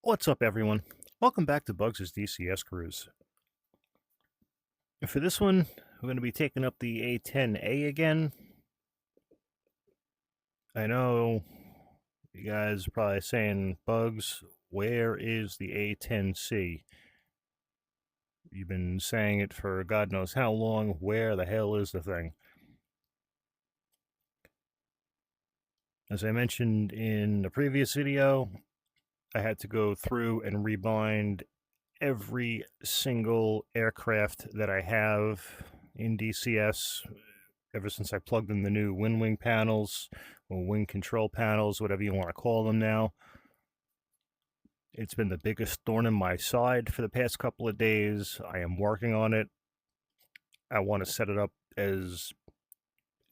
What's up, everyone? Welcome back to Bugs' DCS Cruise. And for this one, we're going to be taking up the A-10A again. I know you guys are probably saying, Bugs, where is the A-10C? You've been saying it for God knows how long. Where the hell is the thing? As I mentioned in the previous video, I had to go through and rebind every single aircraft that I have in DCS ever since I plugged in the new wing panels or wing control panels, whatever you want to call them now. It's been the biggest thorn in my side for the past couple of days. I am working on it. I want to set it up as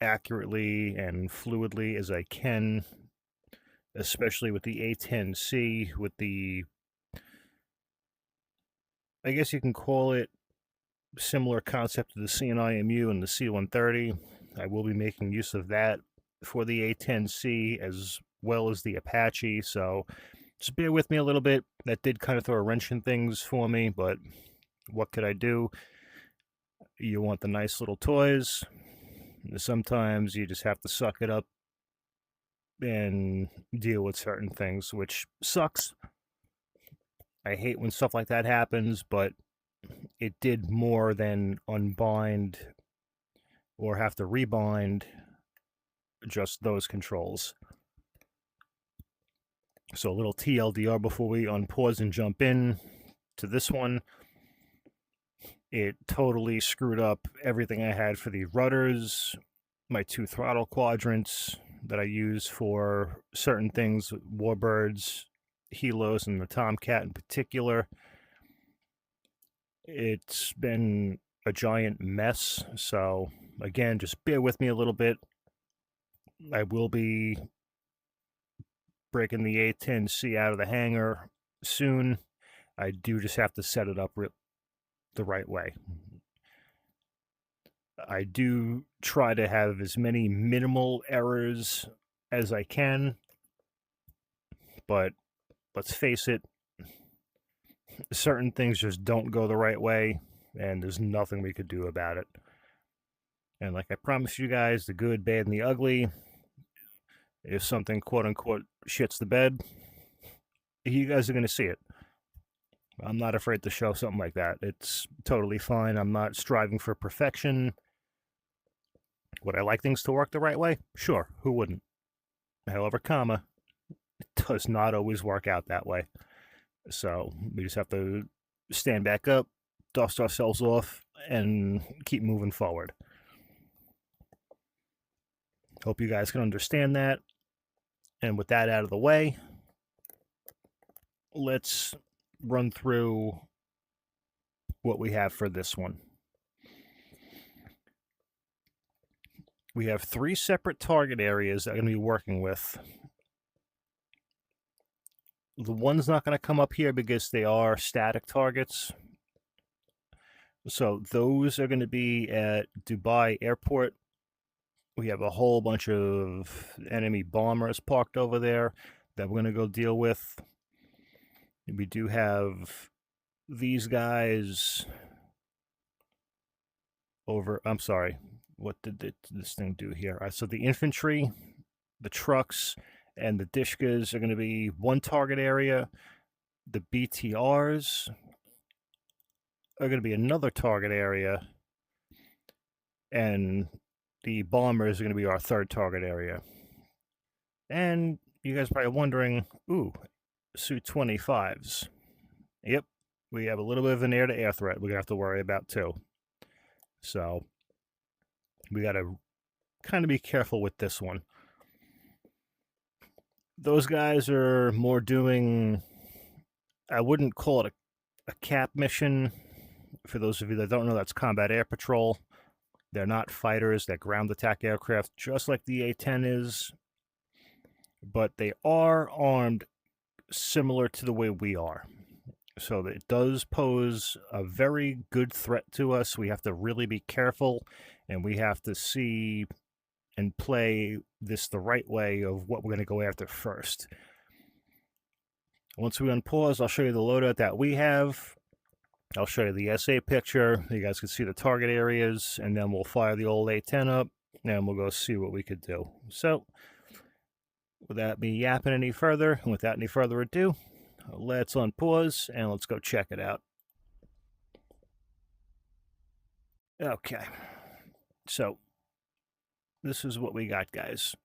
accurately and fluidly as I can, especially with the A-10C, with the, I guess you can call it, similar concept to the CNIMU and the C-130. I will be making use of that for the A-10C as well as the Apache, so just bear with me a little bit. That did kind of throw a wrench in things for me, but what could I do? You want the nice little toys. Sometimes you just have to suck it up and deal with certain things, which sucks. I hate when stuff like that happens, but it did more than unbind or have to rebind just those controls. So a little TLDR before we unpause and jump in to this one. It totally screwed up everything I had for the rudders, my two throttle quadrants that I use for certain things, warbirds, helos, and the Tomcat in particular. It's been a giant mess, so again, just bear with me a little bit. I will be breaking the A-10C out of the hangar soon. I do just have to set it up the right way. I do try to have as many minimal errors as I can, but let's face it, certain things just don't go the right way, and there's nothing we could do about it. And like I promised you guys, the good, bad, and the ugly, if something quote-unquote shits the bed, you guys are going to see it. I'm not afraid to show something like that. It's totally fine. I'm not striving for perfection. Would I like things to work the right way? Sure, who wouldn't? However, it does not always work out that way. So we just have to stand back up, dust ourselves off, and keep moving forward. Hope you guys can understand that. And with that out of the way, let's run through what we have for this one. We have 3 separate target areas that I'm going to be working with. The one's not going to come up here because they are static targets. So those are going to be at Dubai Airport. We have a whole bunch of enemy bombers parked over there that we're going to go deal with. We do have these guys over, I'm sorry, what did this thing do here? So the infantry, the trucks, and the Dishkas are going to be one target area. The BTRs are going to be another target area. And the bombers are going to be our third target area. And you guys are probably wondering, ooh, Su-25s. Yep, we have a little bit of an air-to-air threat we're going to have to worry about too. So we got to kind of be careful with this one. Those guys are more doing, I wouldn't call it a cap mission. For those of you that don't know, that's combat air patrol. They're not fighters, they're ground attack aircraft, just like the A-10 is. But they are armed similar to the way we are. So it does pose a very good threat to us. We have to really be careful, and we have to see and play this the right way of what we're going to go after first. Once we unpause, I'll show you the loadout that we have. I'll show you the SA picture. You guys can see the target areas, and then we'll fire the old A-10 up, and we'll go see what we could do. So, without me yapping any further, and without any further ado, let's unpause, and let's go check it out. Okay. So, this is what we got, guys.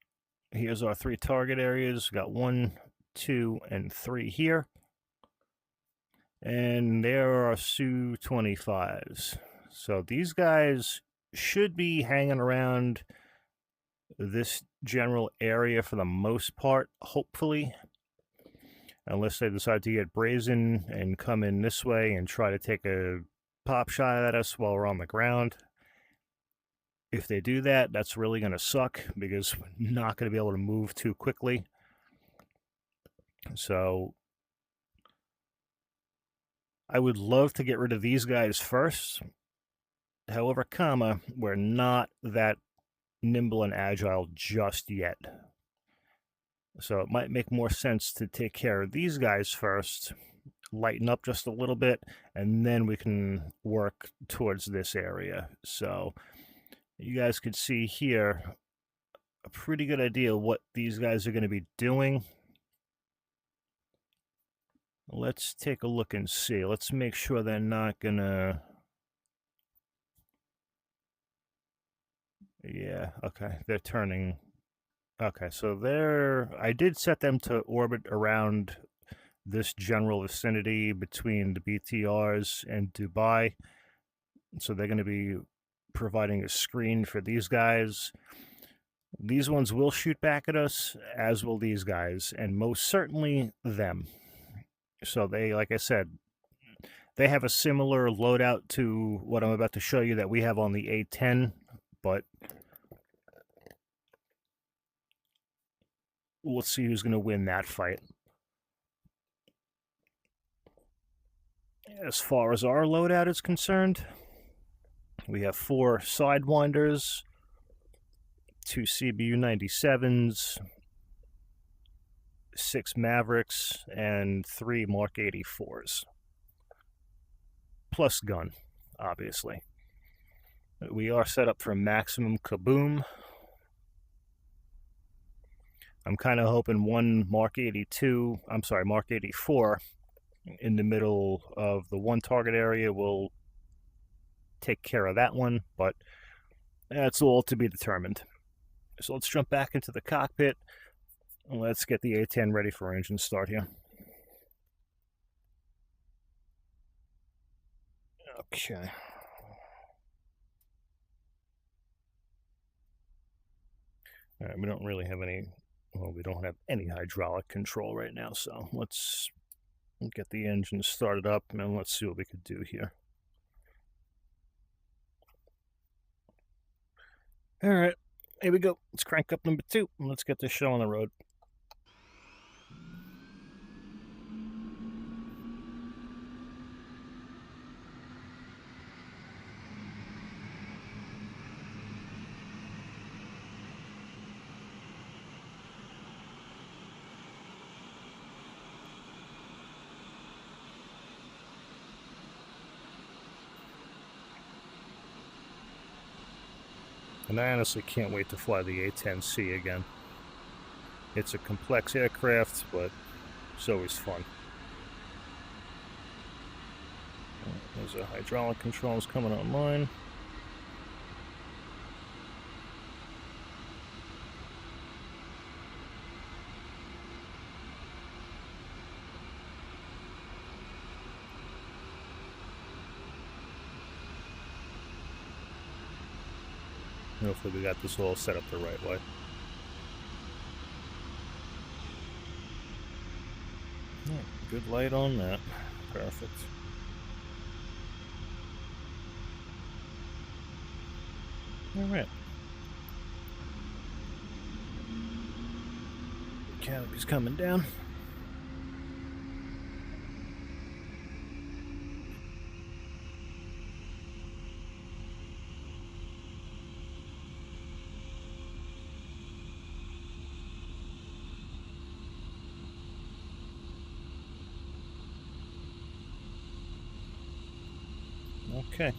Here's our 3 target areas. We got 1, 2, and 3 here. And there are Su-25s. So these guys should be hanging around this general area for the most part, hopefully. Unless they decide to get brazen and come in this way and try to take a pop shot at us while we're on the ground. If they do that, that's really going to suck because we're not going to be able to move too quickly. So I would love to get rid of these guys first. However, we're not that nimble and agile just yet. So it might make more sense to take care of these guys first, lighten up just a little bit, and then we can work towards this area. So you guys could see here a pretty good idea of what these guys are going to be doing. Let's take a look and see. Let's make sure they're not going to... Yeah, okay, they're turning... Okay, so I did set them to orbit around this general vicinity between the BTRs and Dubai. So they're going to be providing a screen for these guys. These ones will shoot back at us, as will these guys, and most certainly them. So they, like I said, they have a similar loadout to what I'm about to show you that we have on the A-10, but let's see who's going to win that fight. As far as our loadout is concerned, we have 4 Sidewinders, 2 CBU-97s, 6 Mavericks, and 3 Mark 84s. Plus gun, obviously. We are set up for maximum kaboom. I'm kind of hoping one Mark 84 in the middle of the 1 target area will take care of that one, but that's all to be determined. So let's jump back into the cockpit and let's get the A-10 ready for engine start here. Okay. All right, we don't really have any... Well, we don't have any hydraulic control right now, so let's get the engine started up and let's see what we could do here. All right, here we go. Let's crank up number 2 and let's get this show on the road. And I honestly can't wait to fly the A-10C again. It's a complex aircraft, but it's always fun. There's the hydraulic controls coming online. Hopefully we got this all set up the right way. Yeah, good light on that. Perfect. Alright. Canopy's coming down. Okay.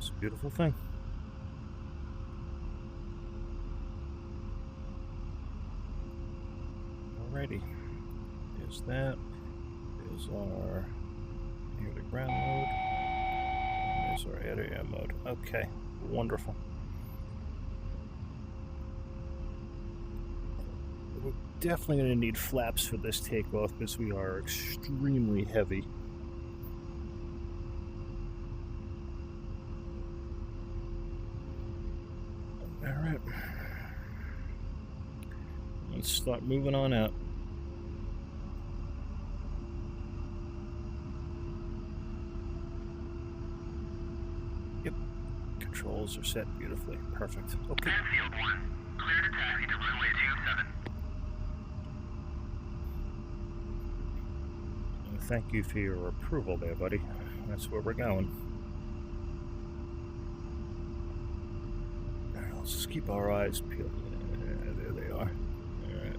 It's a beautiful thing. Alrighty. There's that. There's our near the ground mode. There's our air-to-air mode. Okay, wonderful. We're definitely going to need flaps for this takeoff because we are extremely heavy. Alright. Let's start moving on out. Yep. Controls are set beautifully. Perfect. Okay. Field 1. Clear to taxi to runway 27. Thank you for your approval there, buddy. That's where we're going. Alright, let's just keep our eyes peeled. There they are. Alright.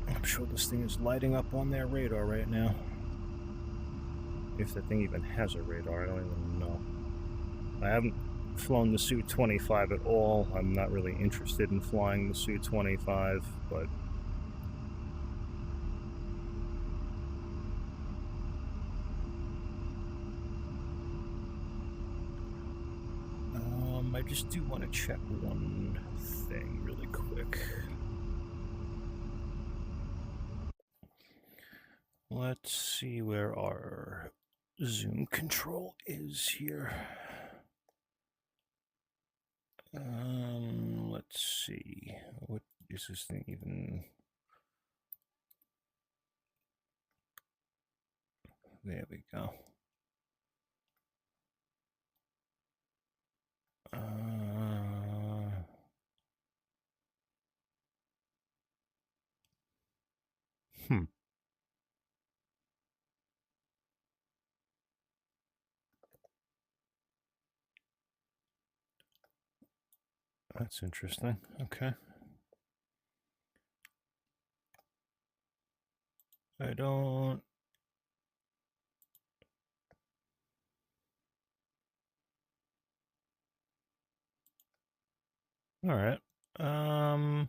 I'm sure this thing is lighting up on their radar right now. If the thing even has a radar, I don't even know. I haven't flown the Su-25 at all. I'm not really interested in flying the Su-25, but I just do want to check one thing really quick. Let's see where our zoom control is here. Let's see. What is this thing even? There we go. That's interesting. Okay. I don't... All right. All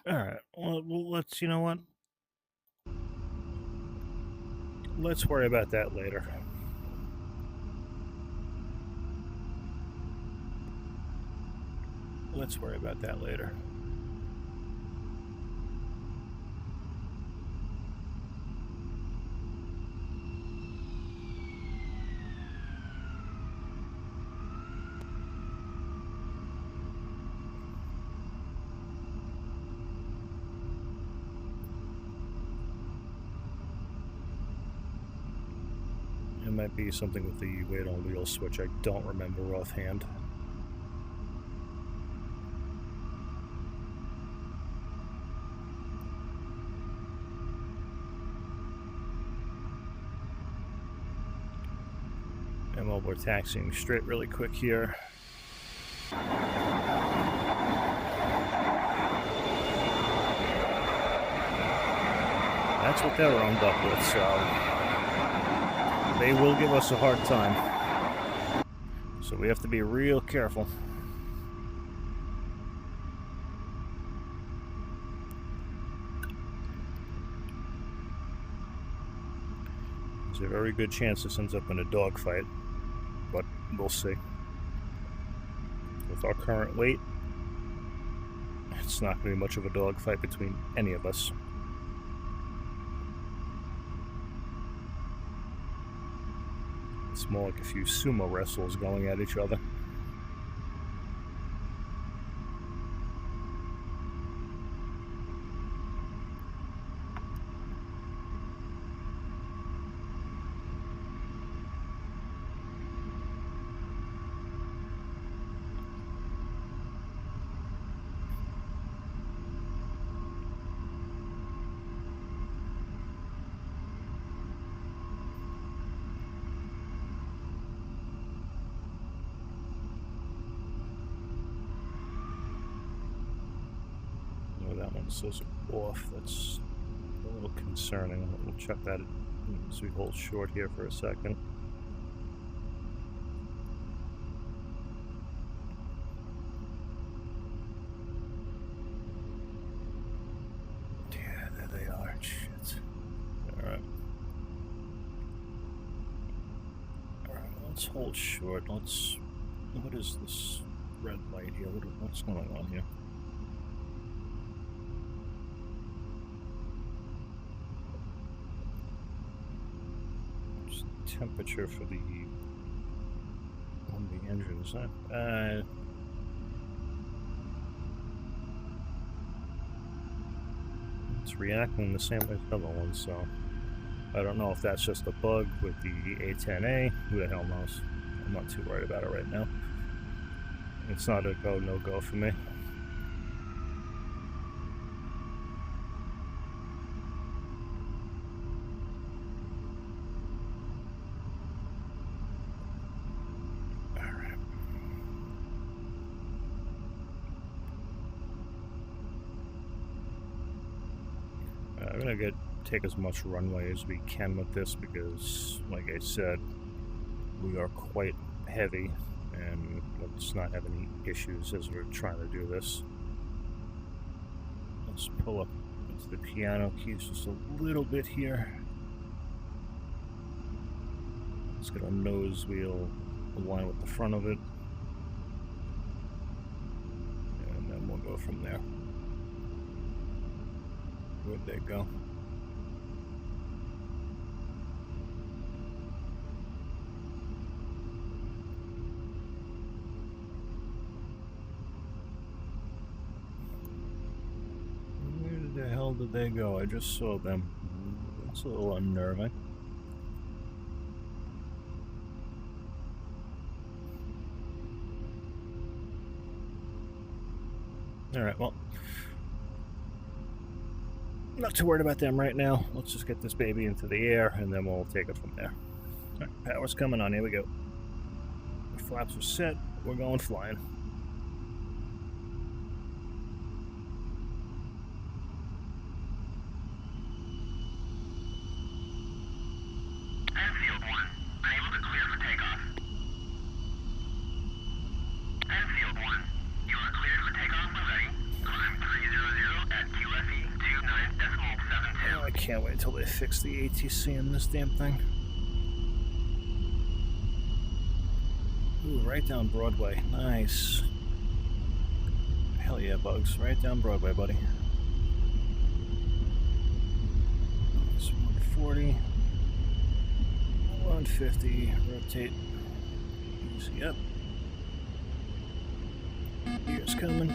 right. Well, let's, you know what? Let's worry about that later. Let's worry about that later. It might be something with the weight on wheel switch. I don't remember offhand. And while we're taxiing straight really quick here. That's what they're armed up with, so they will give us a hard time. So we have to be real careful. There's a very good chance this ends up in a dogfight, but we'll see. With our current weight, it's not going to be much of a dogfight between any of us. It's more like a few sumo wrestlers going at each other. That one says off. That's a little concerning. We'll check that as we hold short here for a second. Yeah, there they are. Shit. Alright. Alright, let's hold short. What is this red light here? What's going on here? Temperature for the engine, is that? It's reacting the same way as the other one, so I don't know if that's just a bug with the A-10A. Who the hell knows? I'm not too worried about it right now. It's not a go, no go for me. I'm gonna take as much runway as we can with this because, like I said, we are quite heavy and let's not have any issues as we're trying to do this. Let's pull up into the piano keys just a little bit here. Let's get our nose wheel aligned with the front of it, and then we'll go from there. Where'd they go? Where the hell did they go? I just saw them. That's a little unnerving. Alright, well, not too worried about them right now. Let's just get this baby into the air and then we'll take it from there. Alright, power's coming on. Here we go. The flaps are set. We're going flying. Enfield 1, unable to clear for takeoff. Enfield 1, you are cleared for takeoff when ready. Climb 300 at QFE 29.72. Oh, I can't wait until they fix the ATC in this damn thing. Ooh, right down Broadway. Nice. Hell yeah, Bugs. Right down Broadway, buddy. It's 140. 150. Rotate. Easy up. Gears coming.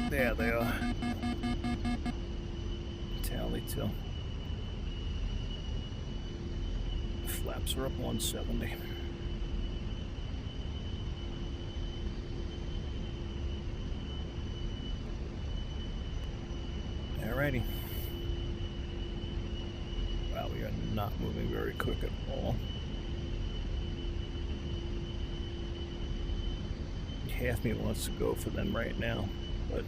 There they are. Tally till. Flaps are up 170. Alrighty. Wow, we are not moving very quick at all. Half me wants to go for them right now, but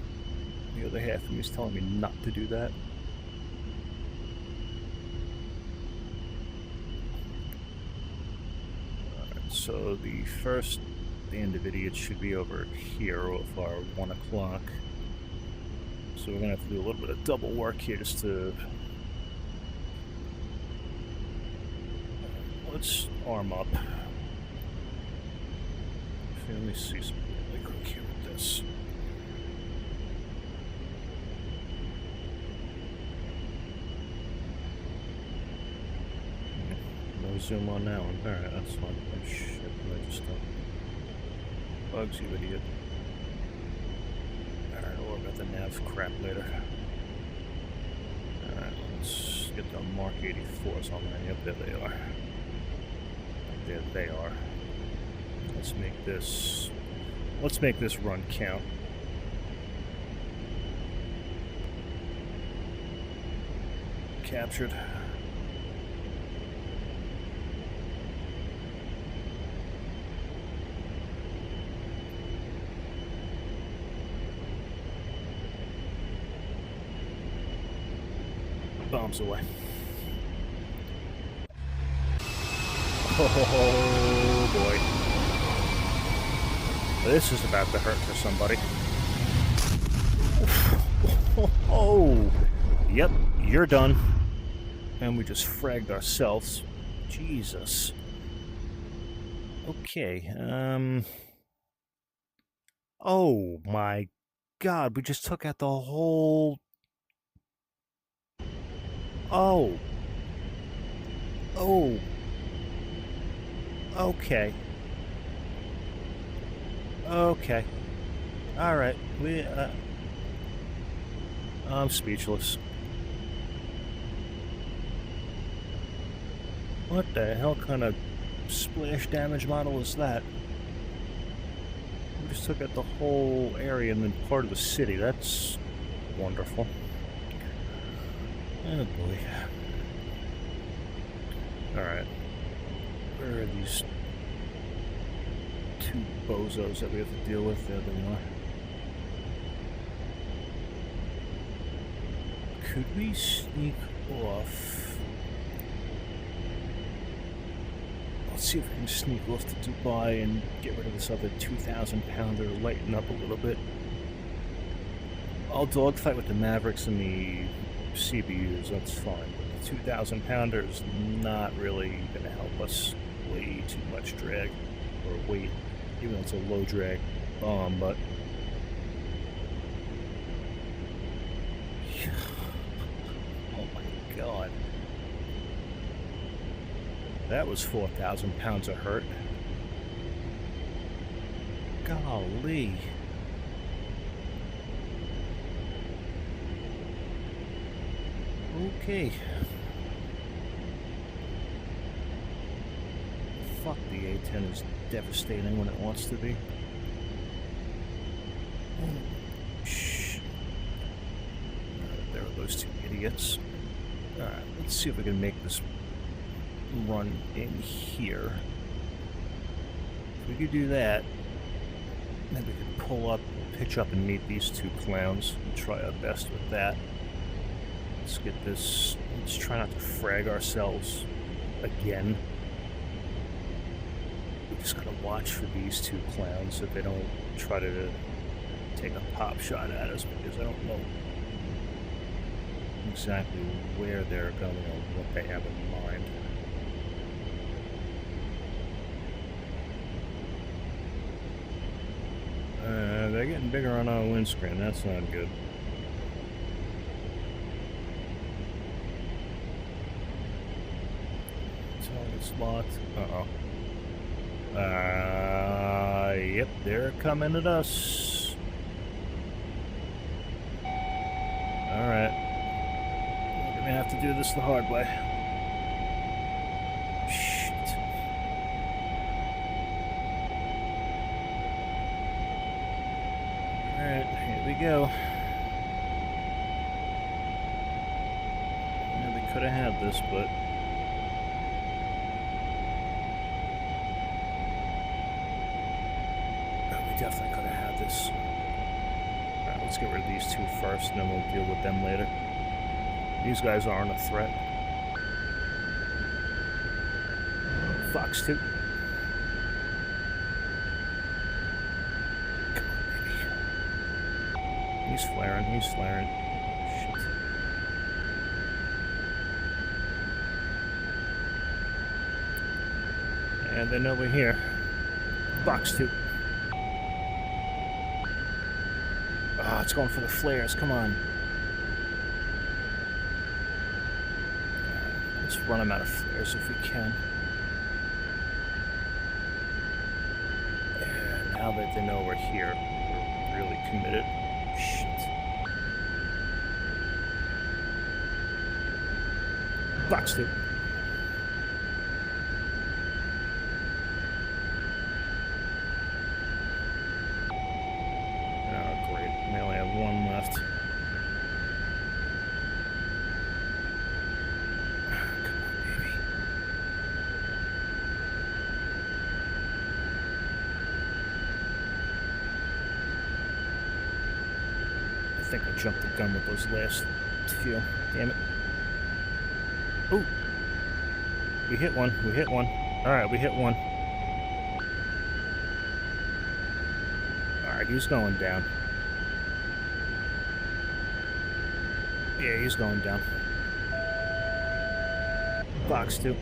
the other half of me is telling me not to do that. Alright, so the first band of idiots should be over here with our 1 o'clock. So we're gonna have to do a little bit of double work here just to... Let's arm up. Let me see something really quick here with this. to zoom on that one. Alright, that's fine. Oh shit, I just bugs, you idiot. Alright, we'll worry about the nav crap later. Alright, let's get the Mark 84s on there. Yep, there they are. There they are. Let's make this run count. Captured. Bombs away. Oh boy. This is about to hurt for somebody. Oh, yep, you're done. And we just fragged ourselves. Jesus. Okay, oh my God, we just took out the whole... Oh. Oh. Okay. Okay. Alright, I'm speechless. What the hell kind of splash damage model is that? We just took out the whole area and then part of the city. That's wonderful. Oh boy. Alright. Where are these two bozos that we have to deal with? There they are. Could we sneak off? Let's see if we can sneak off to Dubai and get rid of this other 2,000-pounder, lighten up a little bit. I'll dogfight with the Mavericks and the CBUs, that's fine. But the 2,000-pounder is not really going to help us. Way too much drag, or weight, even though it's a low drag bomb, but... Oh my God. That was 4,000 pounds of hurt. Golly. Okay. Fuck, the A-10 is devastating when it wants to be. Shh. There are those two idiots. Alright, let's see if we can make this run in here. If we could do that, then we could pull up, pitch up and meet these two clowns and try our best with that. Let's get this, let's try not to frag ourselves again. We just gotta watch for these two clowns so they don't try to take a pop shot at us, because I don't know exactly where they're going or what they have in mind. They're getting bigger on our windscreen. That's not good. Target's locked. Yep, they're coming at us. Alright. We're gonna have to do this the hard way. Shit. Alright, here we go. Yeah, we could have had this, but... definitely could have had this. Alright, let's get rid of these two first, and then we'll deal with them later. These guys aren't a threat. Fox 2. Come on, baby. He's flaring, he's flaring. Shit. And then over here, Fox 2. Oh, it's going for the flares, come on. Let's run them out of flares if we can. Now that they know we're here, we're really committed. Shit. Box, dude. Oh, great. We only have one left. Come on, baby. I think I jumped the gun with those last few. Damn it. Ooh. We hit one. We hit one. Alright, we hit one. Alright, he's going down. Yeah, he's going down. Box 2.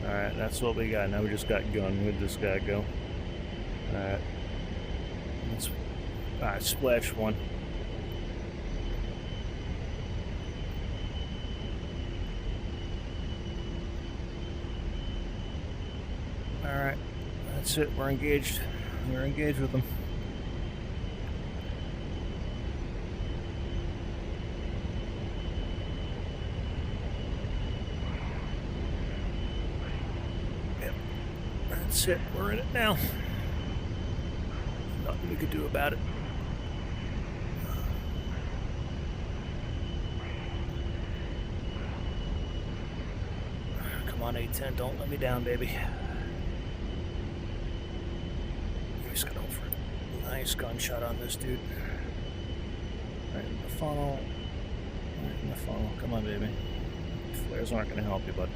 Alright, that's what we got. Now we just got gun. Where'd this guy go? Alright. Alright, splash 1. Alright, that's it. We're engaged. We're engaged with them. Yep, that's it. We're in it now. Nothing we could do about it. Come on, A-10. Don't let me down, baby. He's gonna go for a nice gunshot on this dude. Right in the funnel. Right in the funnel. Come on, baby. Flares aren't gonna help you, bud.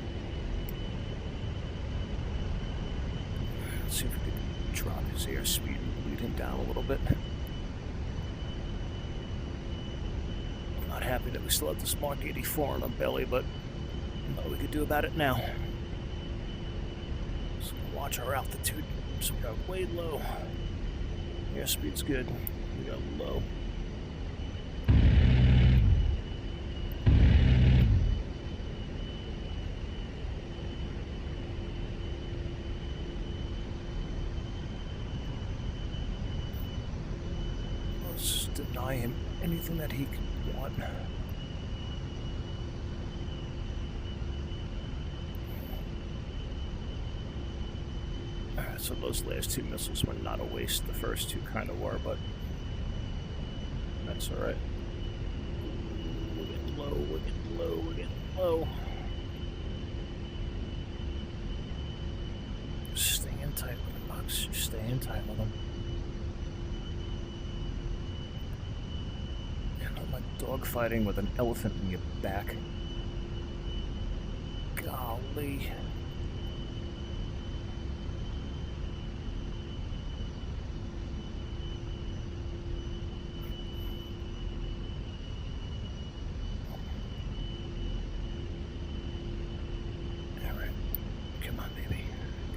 Let's see if we can drop his airspeed and lead him down a little bit. I'm not happy that we still have this Mark 84 on our belly, but what we could do about it now. Just watch our altitude. So we got way low. Airspeed's good. We got low. Let's deny him anything that he could want. So those last 2 missiles were not a waste. The first 2 kind of were, but that's all right. We're getting low, we're getting low, we're getting low. Staying tight with them, Bucks. Staying tight with them. I'm like dogfighting with an elephant in your back. Golly.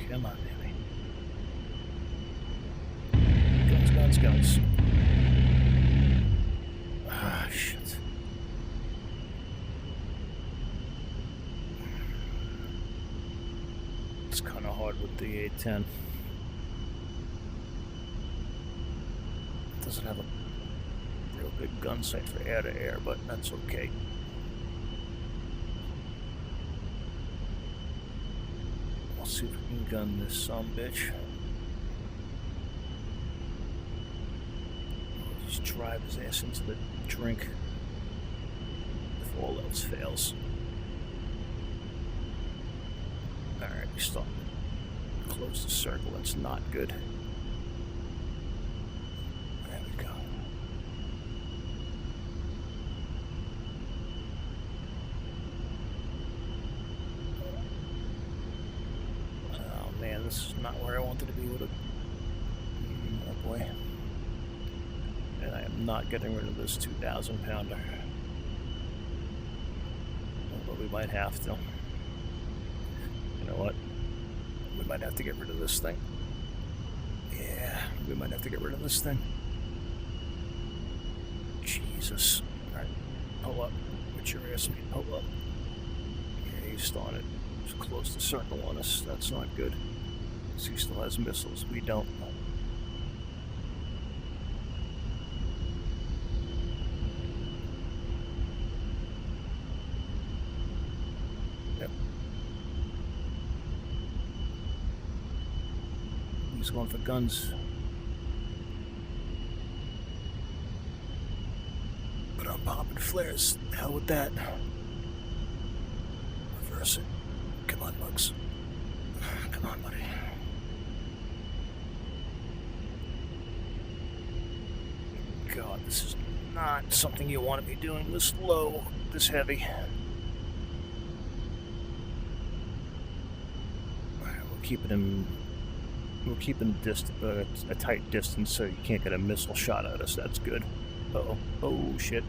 Come on, baby. Guns, guns, guns. Ah, shit. It's kind of hard with the A-10. It doesn't have a real good gun sight for air-to-air, but that's okay. See if we can gun this sumbitch. We'll just drive his ass into the drink if all else fails. Alright, we starting to close the circle. That's not good. There we go. Man, this is not where I wanted to be with it. Oh boy. And I am not getting rid of this 2,000 pounder. But we might have to. You know what? We might have to get rid of this thing. Yeah, we might have to get rid of this thing. Jesus. Alright, pull up. What's your airspeed? Pull up. Yeah, he's still on it. Just close the circle on us. That's not good. He still has missiles. We don't. Yep. He's going for guns. But I'm popping flares. The hell with that. Reverse it. Come on, Bugs. Come on, buddy. God, this is not something you want to be doing this low, this heavy. Alright, we'll keep it in. We'll keep in a tight distance so you can't get a missile shot at us. That's good. Uh-oh. Oh, shit.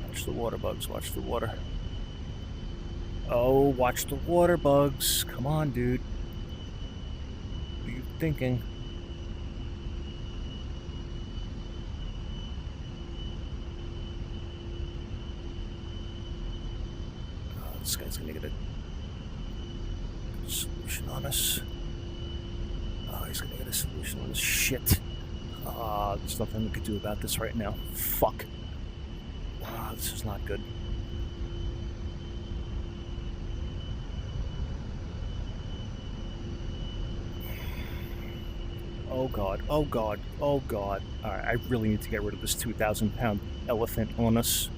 Watch the water, Bugs. Watch the water. Oh, watch the water, Bugs. Come on, dude. What are you thinking? Oh, this guy's gonna get a solution on us. Oh, he's gonna get a solution on this shit. Ah, there's nothing we could do about this right now. Fuck. Ah, this is not good. Oh god, oh god, oh god. Alright, I really need to get rid of this 2,000-pound elephant on us.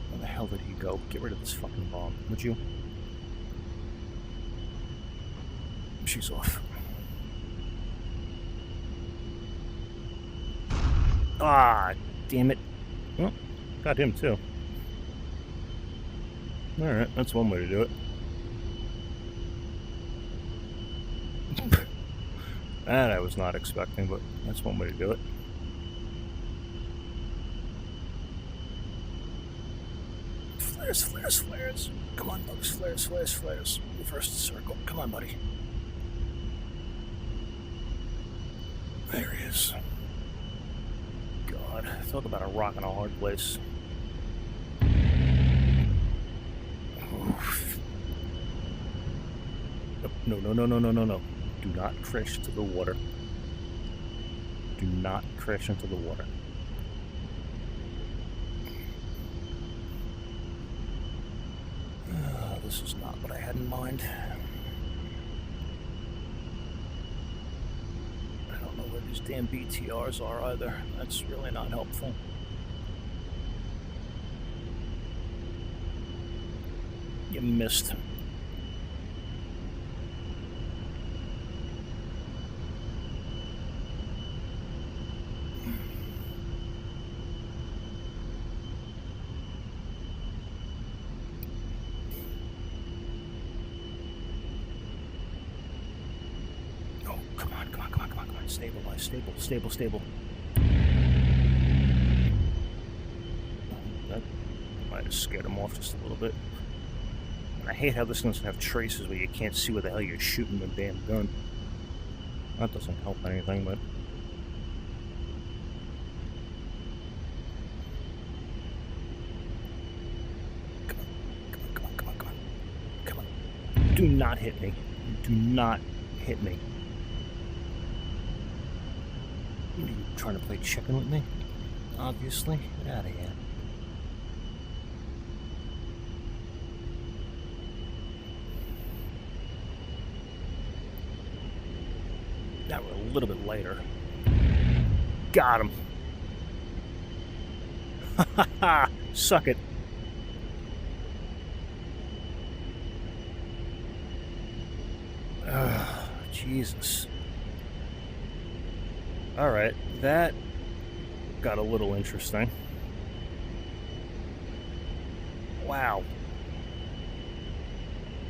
Where the hell did he go? Get rid of this fucking bomb, would you? She's off. Ah, damn it. Well, got him too. Alright, that's one way to do it. That I was not expecting, but that's one way to do it. Flares, flares, flares. Come on, Bugs. Flares, flares, flares. Reverse the circle. Come on, buddy. There he is. God, talk about a rock in a hard place. Oof. No, no, no, no, no, no, no. Do not crash into the water. Do not crash into the water. This is not what I had in mind. I don't know where these damn BTRs are either. That's really not helpful. You missed. Stabilize, stable, stable, stable. That might have scared him off just a little bit. And I hate how this doesn't have traces where you can't see where the hell you're shooting the damn gun. That doesn't help anything, but... Come on, come on, come on, come on, come on. Come on. Do not hit me. Do not hit me. Are you trying to play chicken with me? Obviously. Get out of here. Now we're a little bit later. Got him. Ha ha ha! Suck it. Jesus. Alright, that got a little interesting. Wow.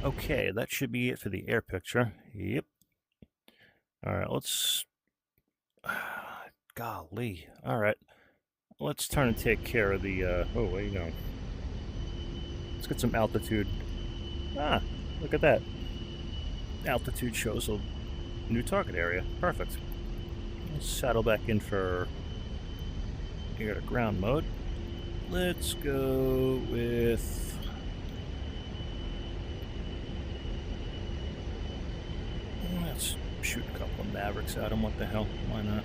Okay, that should be it for the air picture. Yep. Alright, let's... Golly. Alright. Let's turn and take care of the, Oh, where are you going? Let's get some altitude. Ah, look at that. Altitude shows a new target area. Perfect. Let's saddle back in for air to ground mode. Let's go with Let's shoot a couple of Mavericks at him. What the hell? Why not?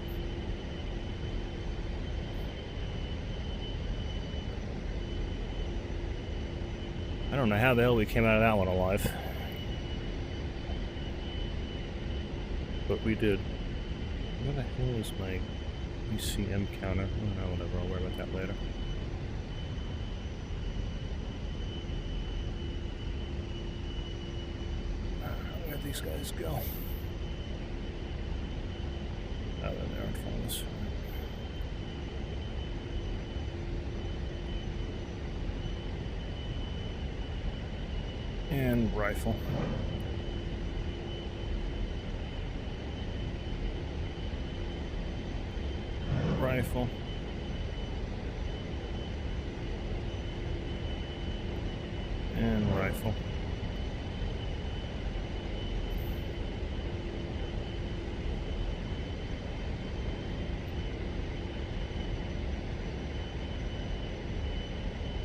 I don't know how the hell we came out of that one alive. But we did. Where the hell is my ECM counter? Oh, no, whatever. I'll worry about that later. Where'd these guys go? Oh, they're there in front of us. And rifle. Rifle. And rifle.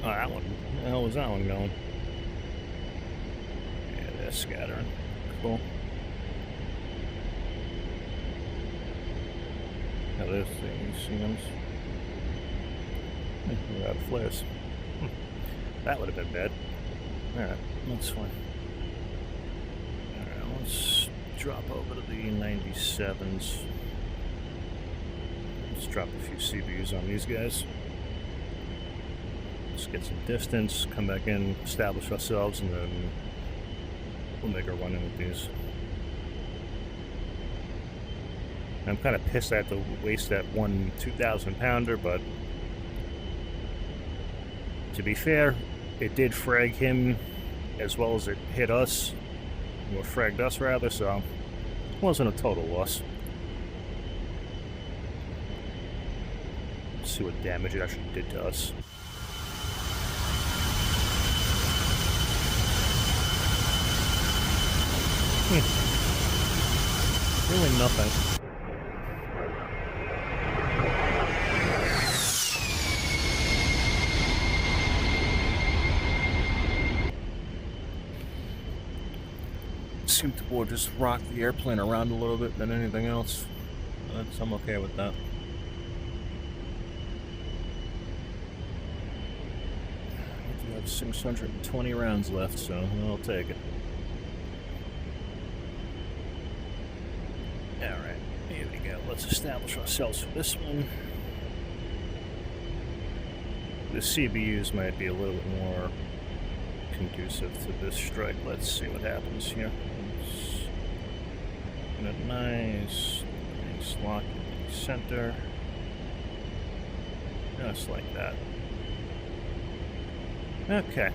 Oh, that one. Where the hell was that one going? Yeah, they're scattering. Cool. Now there's the ECMs. We're out of flares. That would have been bad. Alright, that's fine. Alright, let's drop over to the 97s. Let's drop a few CBUs on these guys. Let's get some distance, come back in, establish ourselves, and then we'll make our run in with these. I'm kind of pissed I have to waste that one 2,000 pounder, but to be fair, it did frag him as well as it hit us, or fragged us rather, so it wasn't a total loss. Let's see what damage it actually did to us. Really nothing. Seemed to more just rock the airplane around a little bit than anything else. I'm okay with that. We have 620 rounds left, so I'll take it. Alright, here we go. Let's establish ourselves for this one. The CBUs might be a little bit more conducive to this strike. Let's see what happens here. Nice lock in the center. Just like that. Okay.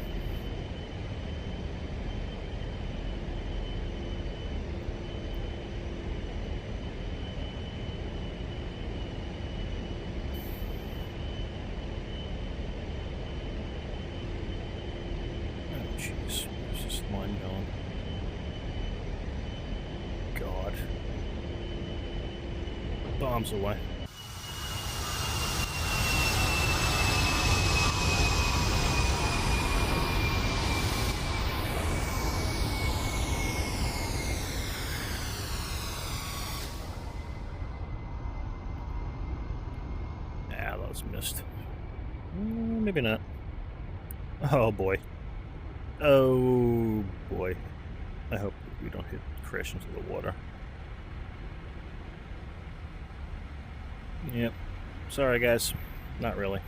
Oh, jeez. Where's this line going? God. Bombs away. Ah, that was missed. Maybe not. Oh boy. Oh boy. I hope we don't crash into the water. Yep. Sorry, guys. Not really.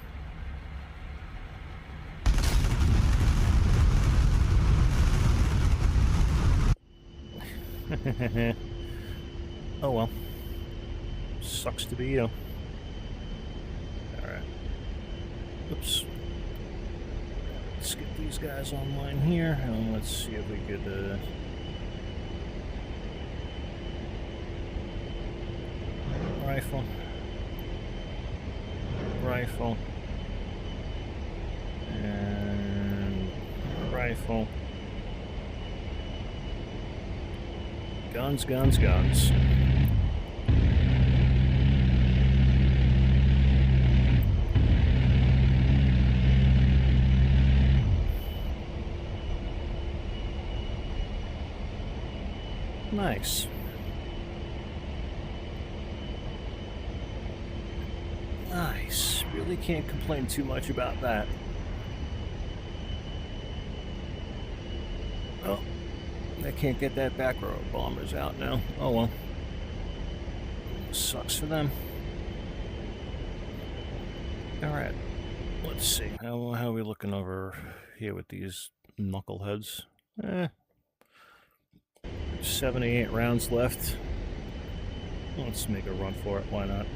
Oh well. Sucks to be you. Alright. Oops. Let's get these guys online here, and let's see if we could, rifle. Rifle. And rifle. Guns, guns, guns. Nice. Really can't complain too much about that. Oh, they can't get that back row of bombers out now. Oh well. Sucks for them. Alright. Let's see. How are we looking over here with these knuckleheads? 78 rounds left. Let's make a run for it. Why not?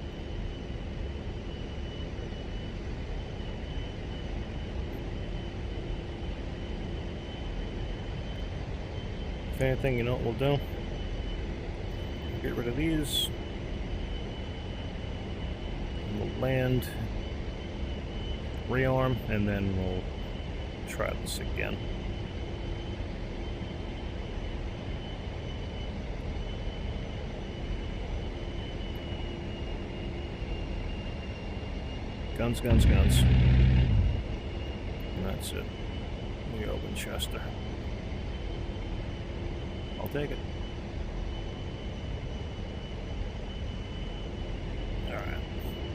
If anything, you know what we'll do? Get rid of these. We'll land, rearm, and then we'll try this again. Guns, guns, guns. And that's it. We go Winchester. I'll take it. Alright.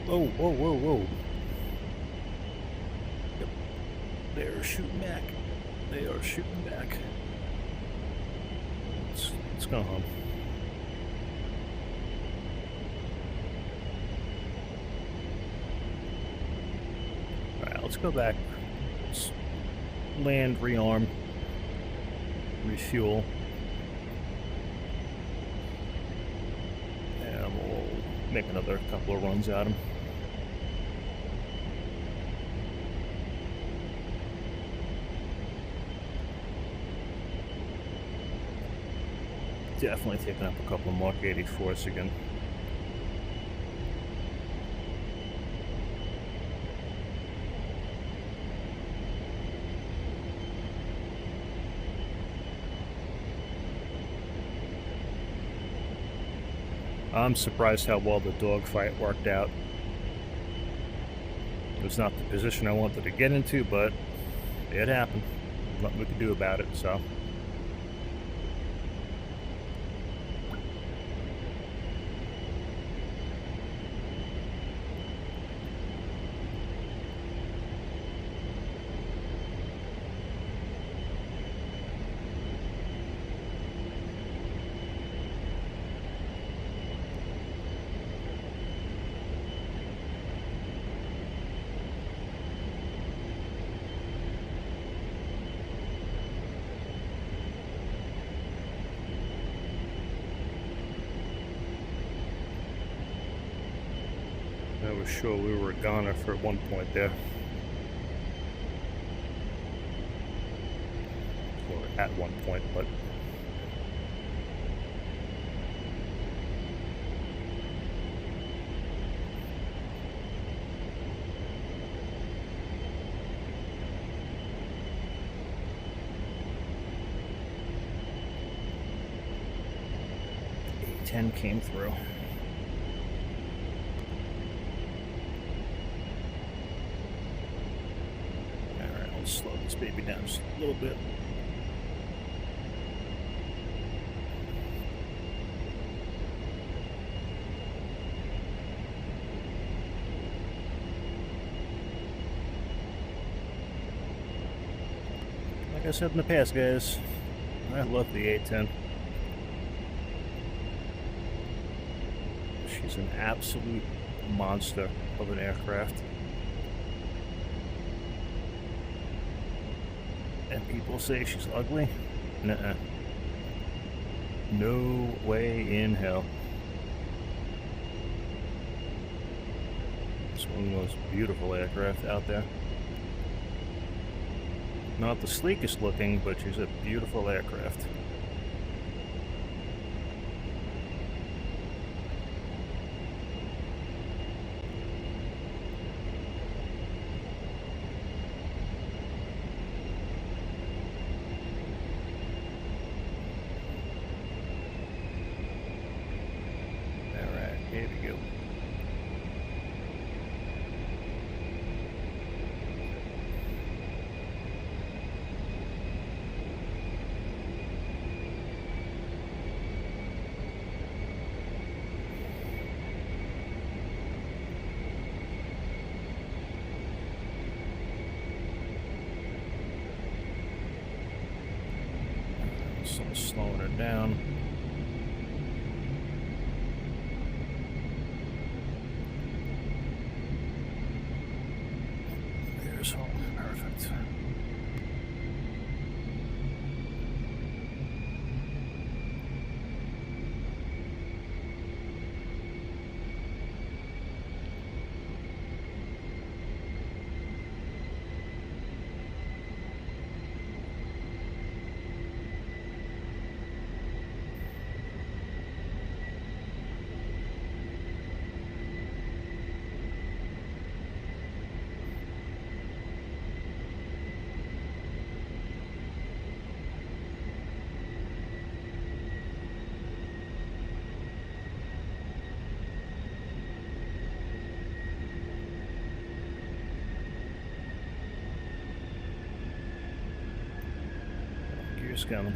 Whoa, whoa, whoa, whoa. Yep. They're shooting back. They are shooting back. Let's go home. Alright, let's go back. Let's land, rearm, refuel. And we'll make another couple of runs at them. Definitely taking up a couple of Mark 84s again. I'm surprised how well the dogfight worked out. It was not the position I wanted to get into, but it happened. Nothing we could do about it, so. I was sure we were a goner for one point there. Or at one point, but... A-10 came through. Slow this baby down just a little bit. Like I said in the past, guys, I love the A-10. She's an absolute monster of an aircraft. And people say she's ugly? Nuh-uh. No way in hell. It's one of the most beautiful aircraft out there. Not the sleekest looking, but she's a beautiful aircraft. Here we go. slowing it down. There's home. Perfect. Gears coming.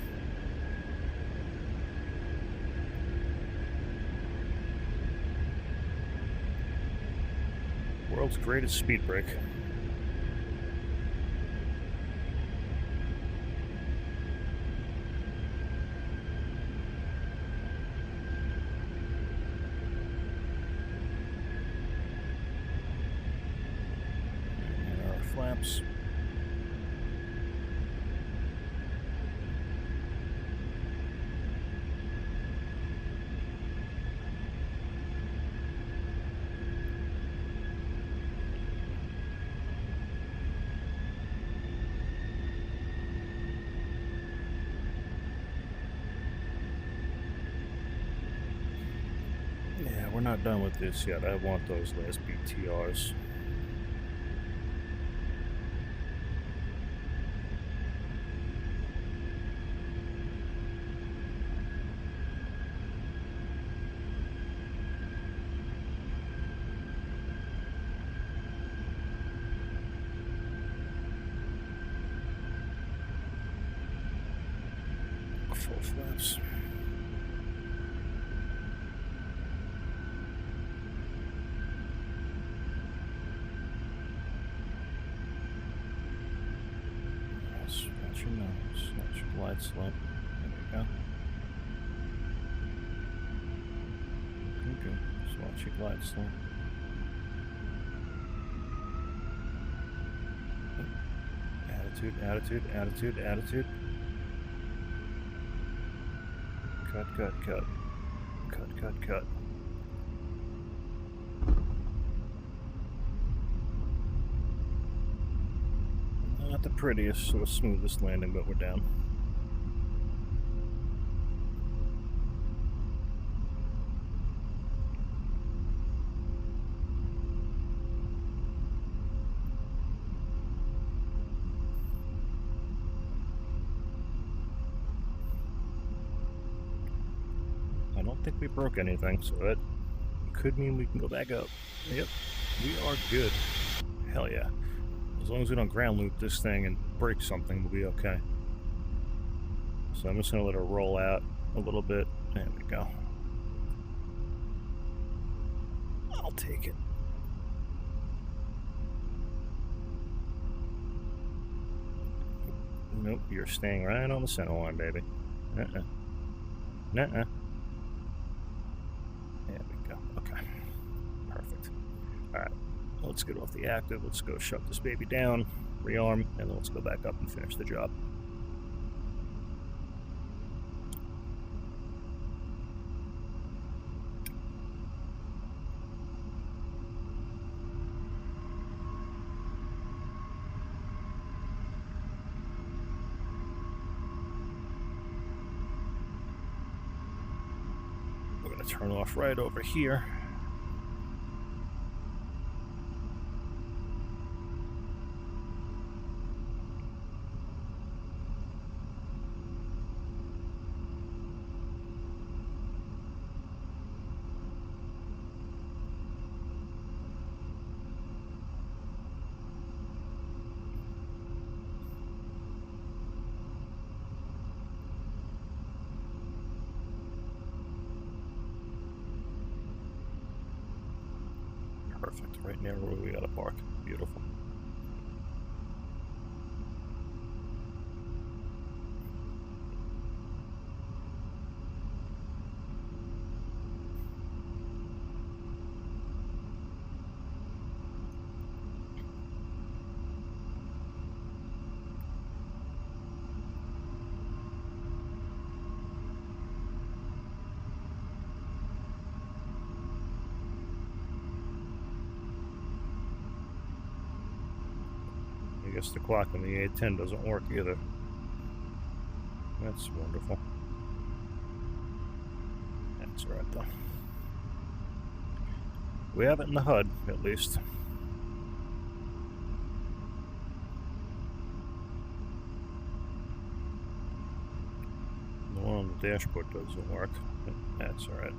World's greatest speed brake. And our flaps. Yeah, we're not done with this yet. I want those last BTRs. Full flaps. Watch your nose. Watch your glide slope. There we go. Good. Just watch your glide slope. Attitude, attitude, attitude, attitude. Cut, cut, cut. Cut, cut, cut. Not the prettiest or smoothest landing, but we're down. I don't think we broke anything, so that could mean we can go back up. Yep, we are good. Hell yeah. As long as we don't ground loop this thing and break something, we'll be okay. So I'm just going to let her roll out a little bit. There we go. I'll take it. Nope, you're staying right on the center line, baby. Nuh-uh. Nuh-uh. There we go. Okay. Perfect. Alright. Let's get off the active. Let's go shut this baby down, rearm, and then let's go back up and finish the job. We're going to turn off right over here. Perfect, right near where we gotta park. Beautiful. guess the clock on the A-10 doesn't work either. That's wonderful. That's all right, though. We have it in the HUD, at least. The one on the dashboard doesn't work. That's all right.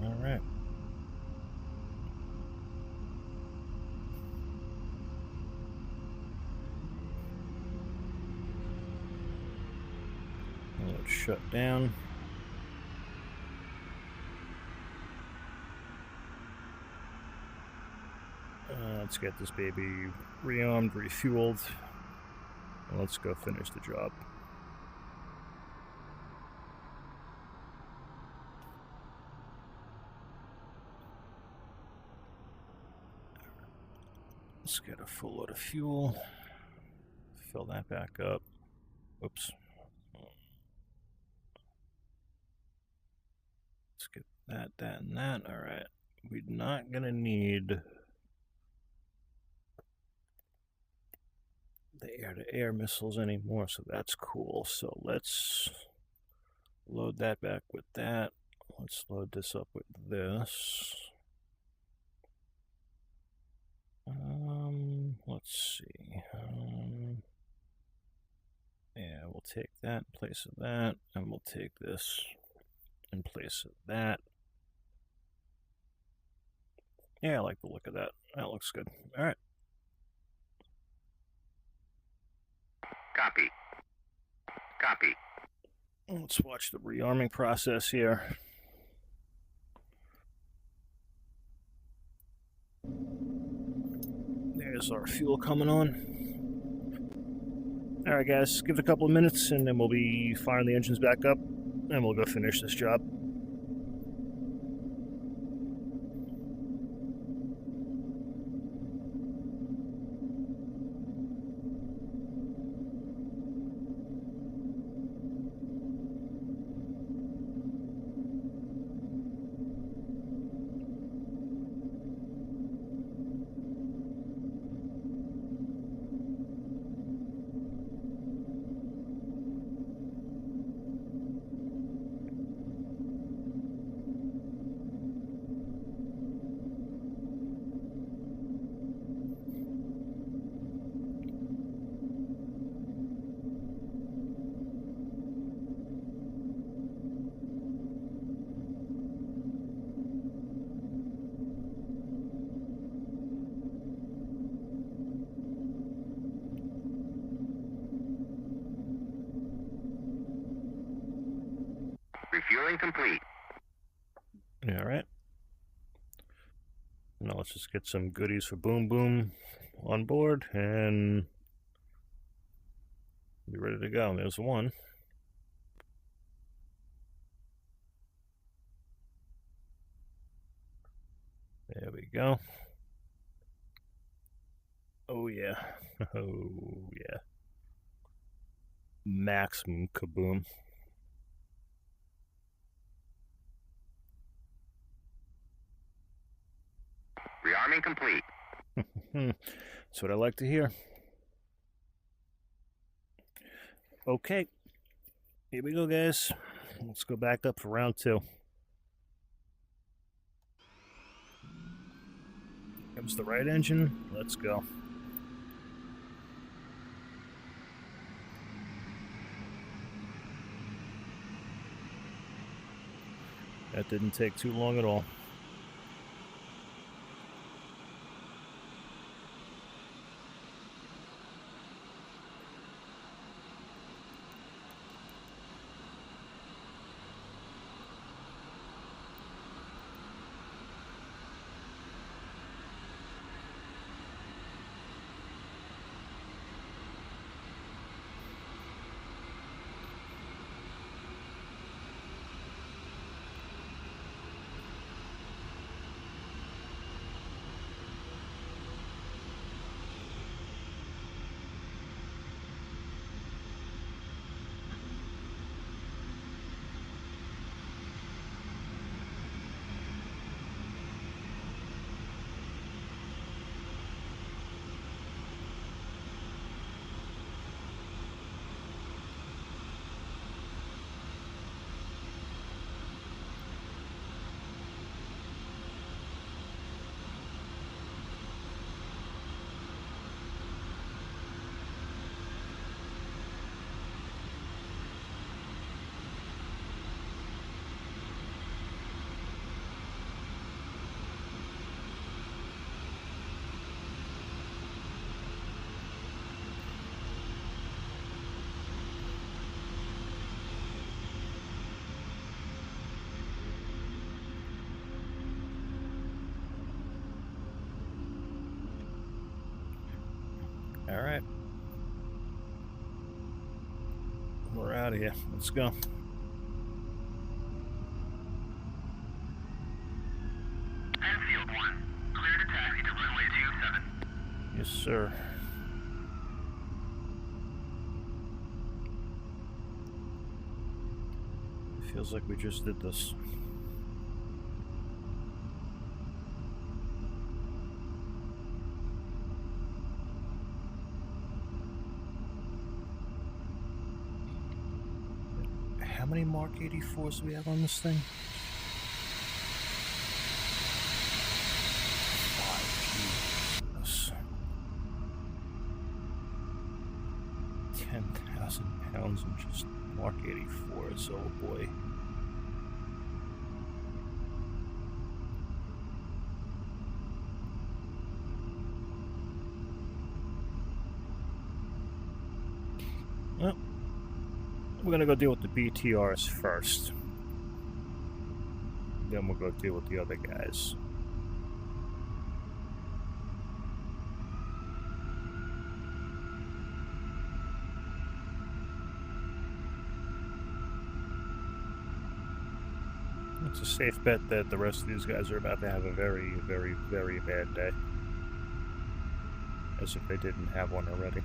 All right. Let's shut down. Let's get this baby rearmed, refueled, and let's go finish the job. Let's get a full load of fuel. Fill that back up. Oops. Let's get that, and that. All right. We're not going to need the air-to-air missiles anymore, so that's cool. So let's load that back with that. Let's load this up with this. Let's see. Yeah, we'll take that in place of that, and we'll take this in place of that. Yeah, I like the look of that. That looks good. All right. Copy. Copy. Let's watch the rearming process here. There's our fuel coming on. All right, guys, give it a couple of minutes, and then we'll be firing the engines back up, and we'll go finish this job. Refueling complete. All right. Now let's just get some goodies for Boom Boom on board and be ready to go. There's one. There we go. Oh yeah. Oh, yeah. Maximum kaboom. Rearming complete. That's what I like to hear. Okay. Here we go, guys. Let's go back up for round 2. Comes the right engine. Let's go. That didn't take too long at all. All right. We're out of here. Let's go. Enfield 1. Clear to taxi to runway 27. Yes, sir. Feels like we just did this. How many Mark 84s do we have on this thing? 5. Jesus. 10,000 pounds in just Mark 84s. Oh boy. Well, we're gonna go deal with the BTRs first. Then we'll go deal with the other guys. It's a safe bet that the rest of these guys are about to have a very, very, very bad day. As if they didn't have one already.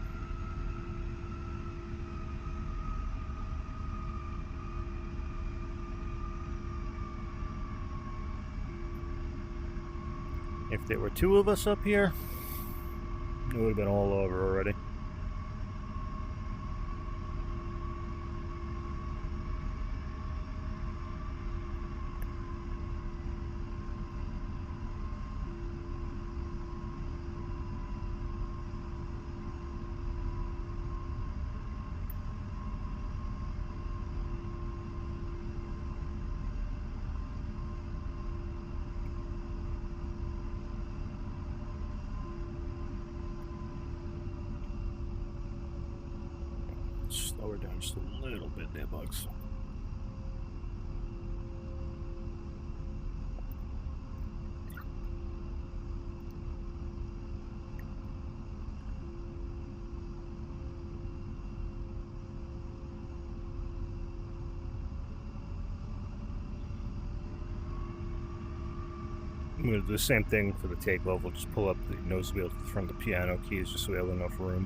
If there were 2 of us up here, it would have been all over already. Slow her down just a little bit there, Bugs. I'm going to do the same thing for the takeoff. We'll just pull up the nose wheel to the front of the piano keys just so we have enough room.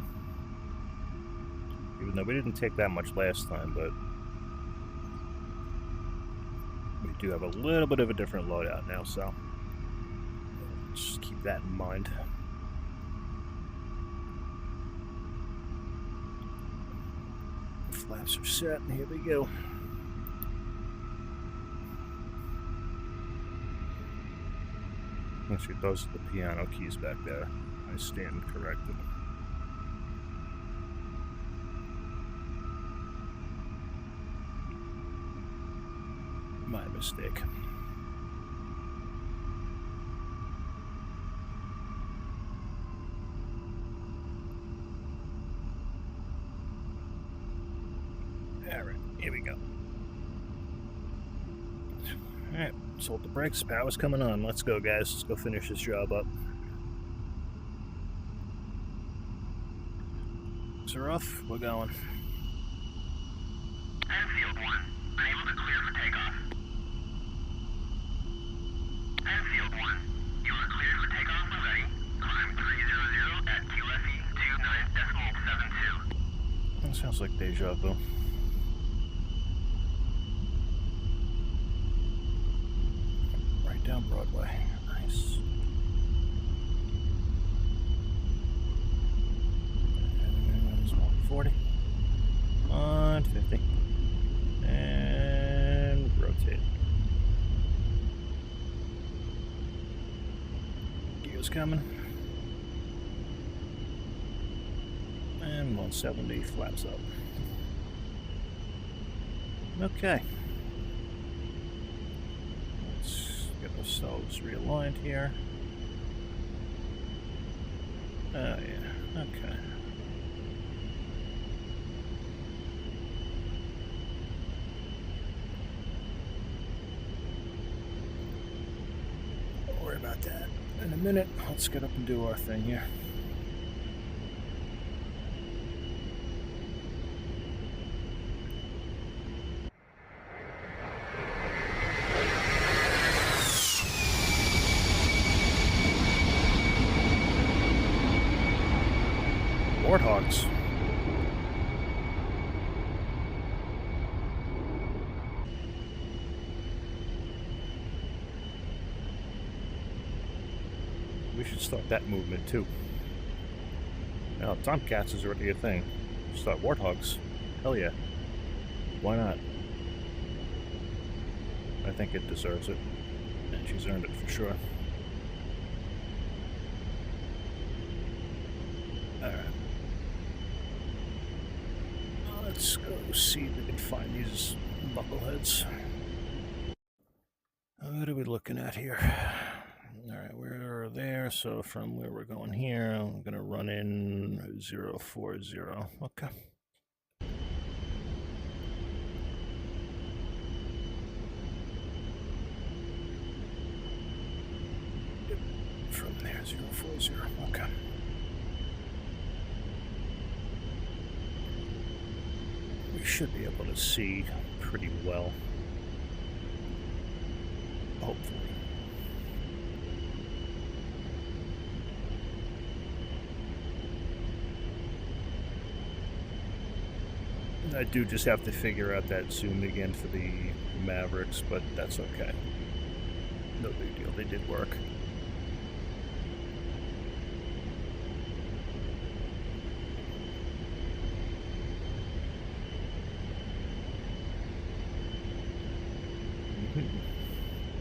Even though we didn't take that much last time, but we do have a little bit of a different loadout now, so just keep that in mind. Flaps are set, and here we go. Actually, those are the piano keys back there. I stand corrected. My mistake. Alright, here we go. Alright, let's hold the brakes. Power's coming on. Let's go, guys. Let's go finish this job up. Are off. We're going. Enfield 1, unable to clear for takeoff. Enfield 1, you are cleared for takeoff when ready. Climb 300 at QFE 29.72. That sounds like deja vu. Right down Broadway. Nice. 40, 150, and rotate. Gears coming, and 170, flaps up. Okay, let's get ourselves realigned here. Oh yeah, okay. About that in a minute. Let's get up and do our thing here. Warthogs. We should start that movement too. Now, Tomcats is already a thing. Start Warthogs. Hell yeah. Why not? I think it deserves it. And she's earned it for sure. Alright. Let's go see if we can find these buckleheads. What are we looking at here? Alright, we're there, so from where we're going here, I'm going to run in 040. Okay. From there, 040. Okay. We should be able to see pretty well. Hopefully. I do just have to figure out that zoom again for the Mavericks, but that's okay. No big deal, they did work.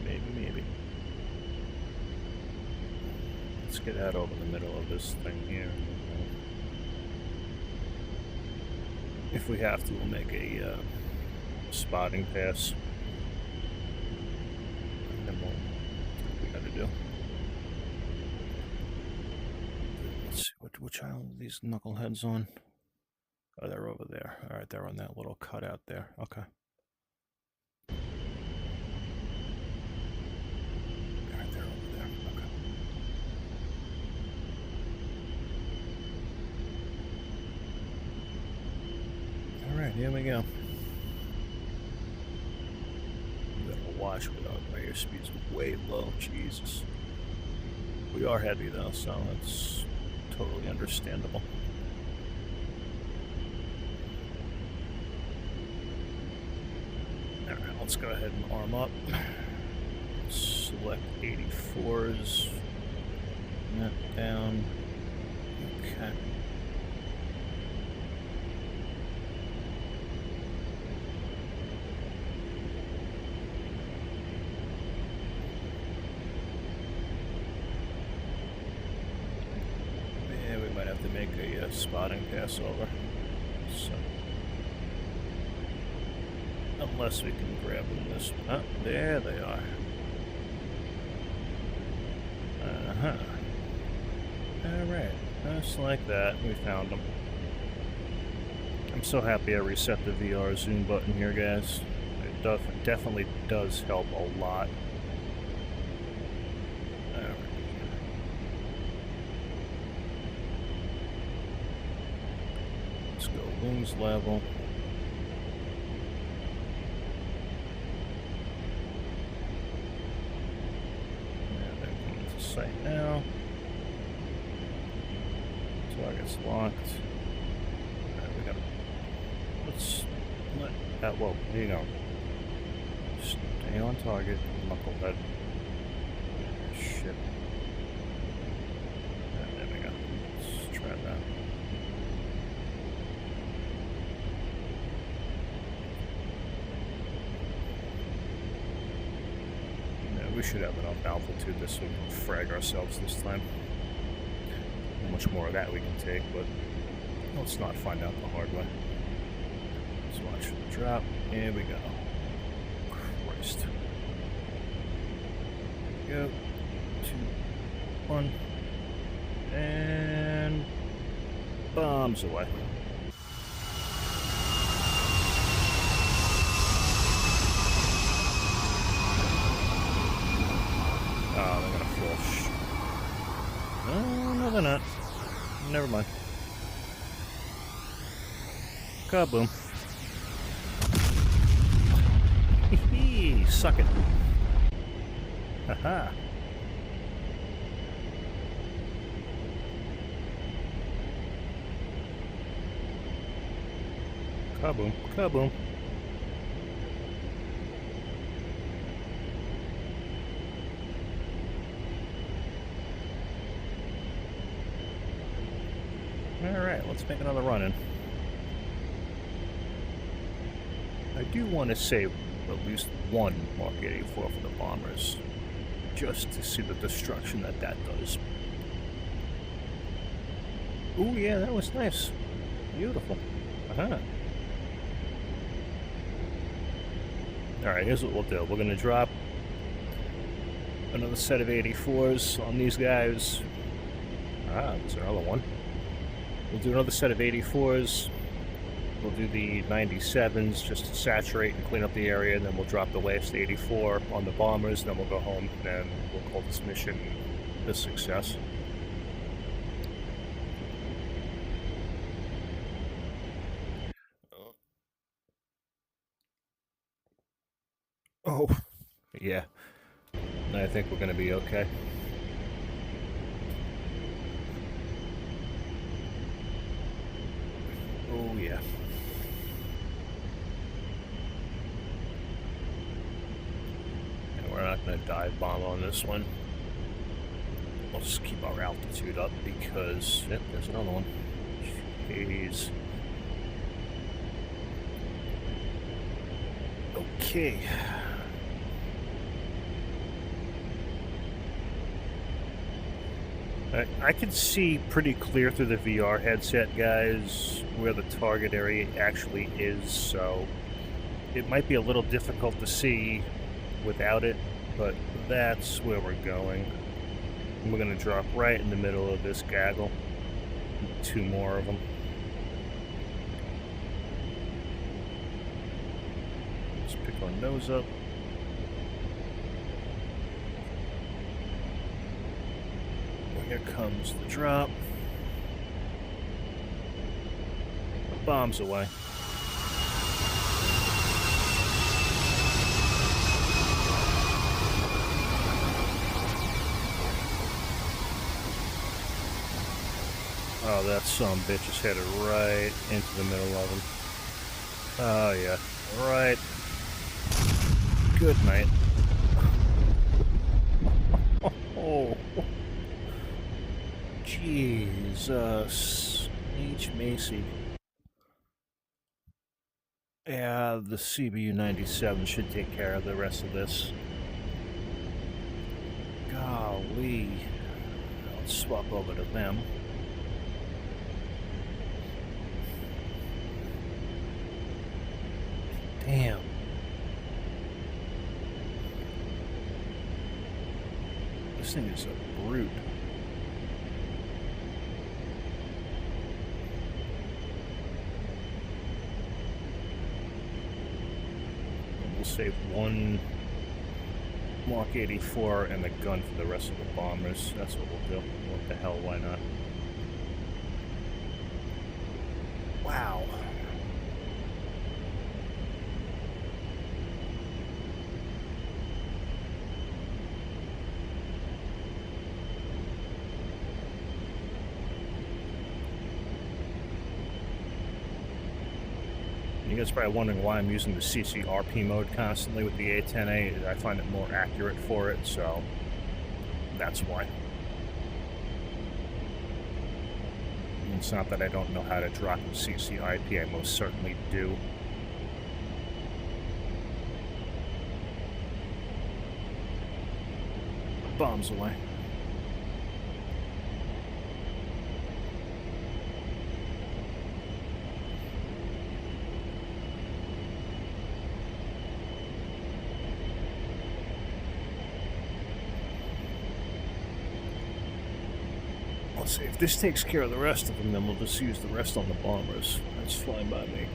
Maybe. Let's get out over the middle of this thing here. If we have to, we'll make a spotting pass. And then we'll do what we gotta do. Let's see, which island are these knuckleheads on? Oh, they're over there. Alright, they're on that little cutout there. Okay. Alright, they're over there. Okay. Alright, here we go. We gotta watch with our airspeed's way low. Jesus. We are heavy though, so that's totally understandable. Alright, let's go ahead and arm up. Select 84s. Net down. Okay. Yeah, we might have to make a spotting pass over. So, unless we can grab them this. Oh, there they are. Uh-huh. Alright, just like that, we found them. I'm so happy I reset the VR zoom button here, guys. It definitely does help a lot. Alright. Let's go wings level. And then come into sight now. Target's locked. Alright, we gotta. Let's let that. Whoa, here you go. Stay on target, knucklehead. Shit. There we go. Let's try that. Yeah, we should have enough altitude this so we can frag ourselves this time. How much more of that we can take, but let's not find out the hard way. Let's watch the drop. Here we go. Christ. Go. 2, 1. And bombs away. Oh, they're gonna fall. Oh, no, they're not. Never mind. Kaboom. Hee, suck it. Haha. Kaboom, kaboom. Alright, let's make another run in. I do want to save at least one Mark 84 for the bombers, just to see the destruction that does. Ooh, yeah, that was nice. Beautiful. Uh-huh. Alright, here's what we'll do. We're going to drop another set of 84s on these guys. Ah, there's another one. We'll do another set of 84s. We'll do the 97s just to saturate and clean up the area, and then we'll drop the last 84 on the bombers, then we'll go home, and we'll call this mission a success. Oh, yeah. I think we're going to be okay. Oh, yeah. And we're not going to dive bomb on this one. We'll just keep our altitude up because... Yep, there's another one. Jeez. Okay. I can see pretty clear through the VR headset, guys, where the target area actually is, so it might be a little difficult to see without it, but that's where we're going. And we're going to drop right in the middle of this gaggle. 2 more of them. Let's pick our nose up. Here comes the drop. Bombs away. Oh, that son of a bitch is headed right into the middle of him. Oh, yeah. Right. Good night. Oh. Jesus. H. Macy. Yeah, the CBU-97 should take care of the rest of this. Golly. Let's swap over to them. Damn. This thing is a brute. We'll save one Mark 84 and the gun for the rest of the bombers. That's what we'll do. What the hell, why not? Wow. You guys are probably wondering why I'm using the CCRP mode constantly with the A-10A. I find it more accurate for it, so that's why. It's not that I don't know how to drop in CCIP, I most certainly do. Bombs away. Let's see, if this takes care of the rest of them, then we'll just use the rest on the bombers. That's fine by me.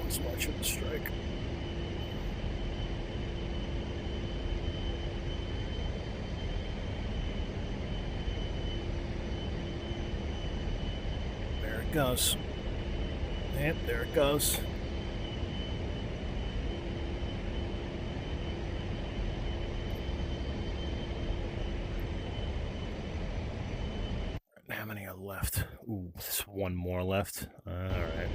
Let's watch it strike. There it goes. Yep, there it goes. How many are left? Ooh, there's one more left. Alright.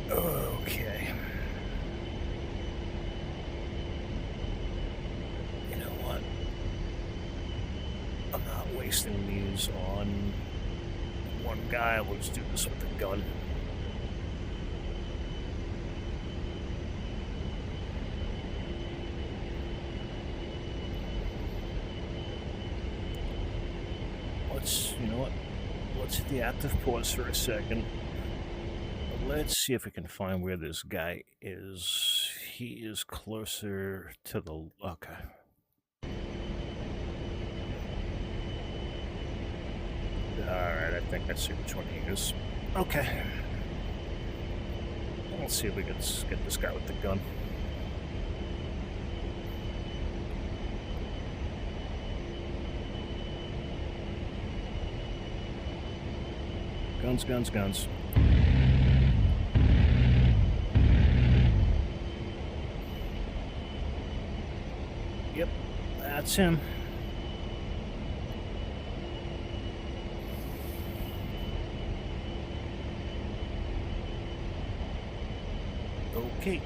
Okay. You know what? I'm not wasting these on one guy. We'll just do this with the gun. You know what? Let's hit the active pause for a second. Let's see if we can find where this guy is. He is closer to the... Okay. Alright, I think I see which one he is. Okay. Let's see if we can get this guy with the gun. Guns, guns, guns. Yep, that's him. Okay.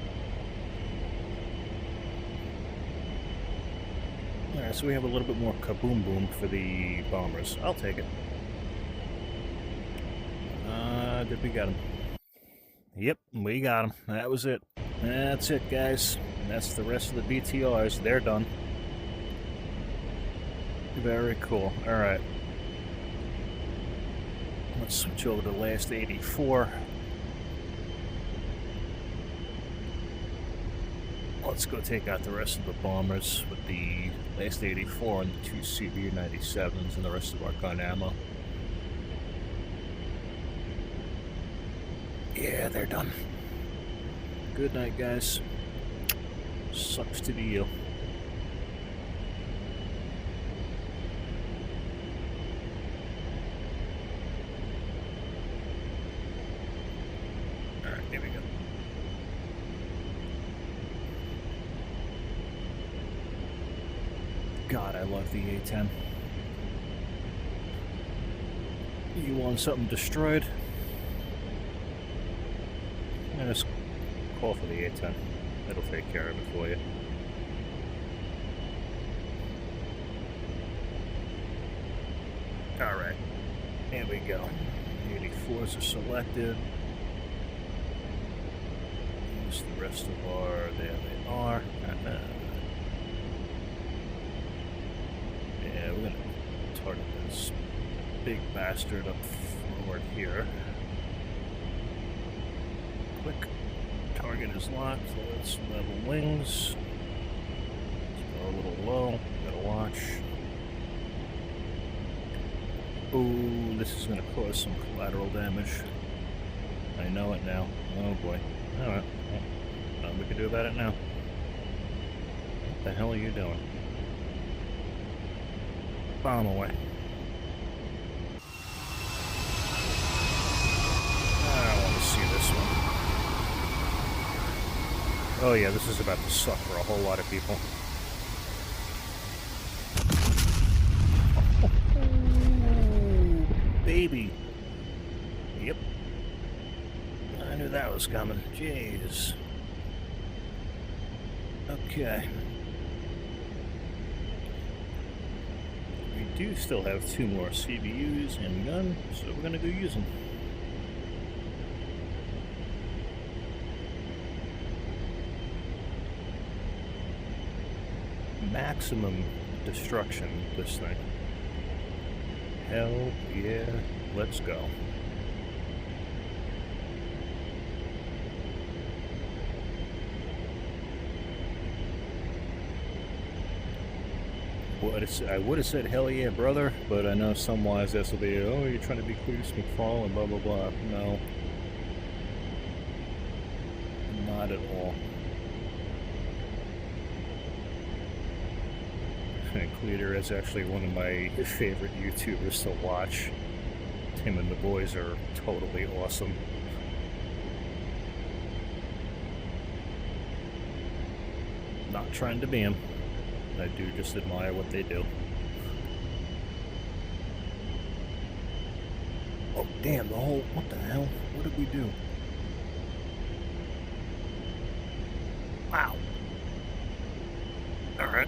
Alright, so we have a little bit more kaboom boom for the bombers. I'll take it. Did we got him? Yep, we got him. That was it. That's it, guys. That's the rest of the BTRs. They're done. Very cool. Alright. Let's switch over to last 84. Let's go take out the rest of the bombers with the last 84 and the 2 CBU-97s and the rest of our gun ammo. Yeah, they're done. Good night, guys. Sucks to be you. Alright, here we go. God, I love the A-10. You want something destroyed? Just call for the A-10. It'll take care of it for you. Alright, here we go. 84s are selected. Use the rest of our... there they are. Yeah, we're gonna target this big bastard up forward here. Quick. Target is locked, so let's level wings. Let's go a little low, gotta watch. Ooh, this is gonna cause some collateral damage. I know it now. Oh boy. Alright, well, nothing we can do about it now. What the hell are you doing? Bomb away. I don't want to see this one. Oh yeah, this is about to suck for a whole lot of people. Oh, baby. Yep. I knew that was coming. Jeez. Okay. We do still have 2 more CBUs and gun, so we're gonna go use them. Maximum destruction, this thing. Hell yeah, let's go. I would have said hell yeah, brother, but I know some wise ass will be, oh, you're trying to be Cletus McFall and blah blah blah. No. Not at all. Cleater is actually one of my favorite YouTubers to watch. Him and the boys are totally awesome. Not trying to be him. I do just admire what they do. Oh damn, the whole... what the hell? What did we do? Wow. Alright.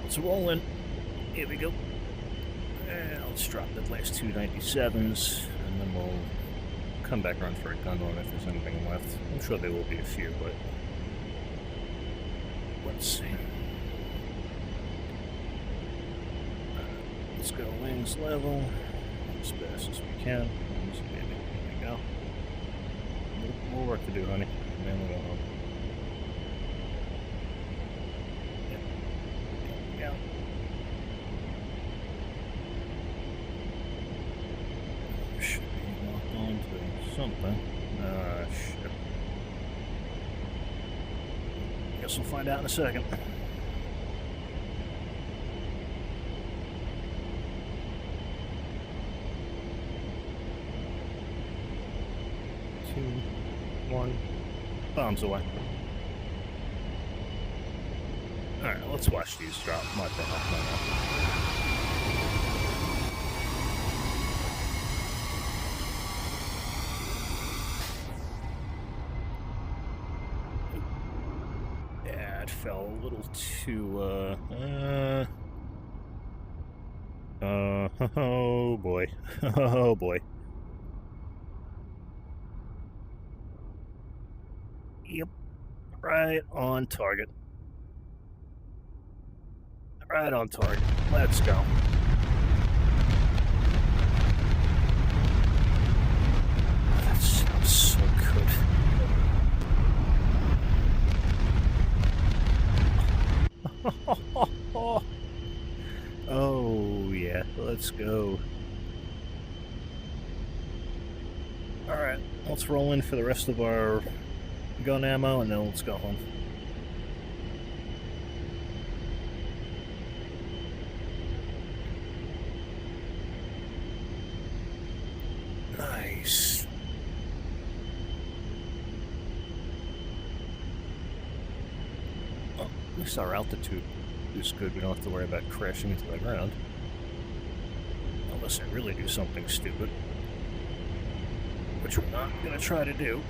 Let's roll in. Here we go. Let's drop the last 2 97s, and then we'll come back around for a gun run if there's anything left. I'm sure there will be a few, but let's see. Let's go wings level as fast as we can. Here we go. More work to do, honey. And then we'll go home. Should be locked on to something. Shit. Guess we'll find out in a second. Two, one, bombs away. Alright, let's watch these drop. What the hell? Yeah, it fell a little too, oh boy. Oh boy. Yep. Right on target. Right on target. Let's go. That sounds so good. Oh, yeah. Let's go. Alright. Let's roll in for the rest of our gun ammo, and then let's go home. Nice. Well, at least our altitude is good. We don't have to worry about crashing into the ground. Unless I really do something stupid. Which we're not going to try to do.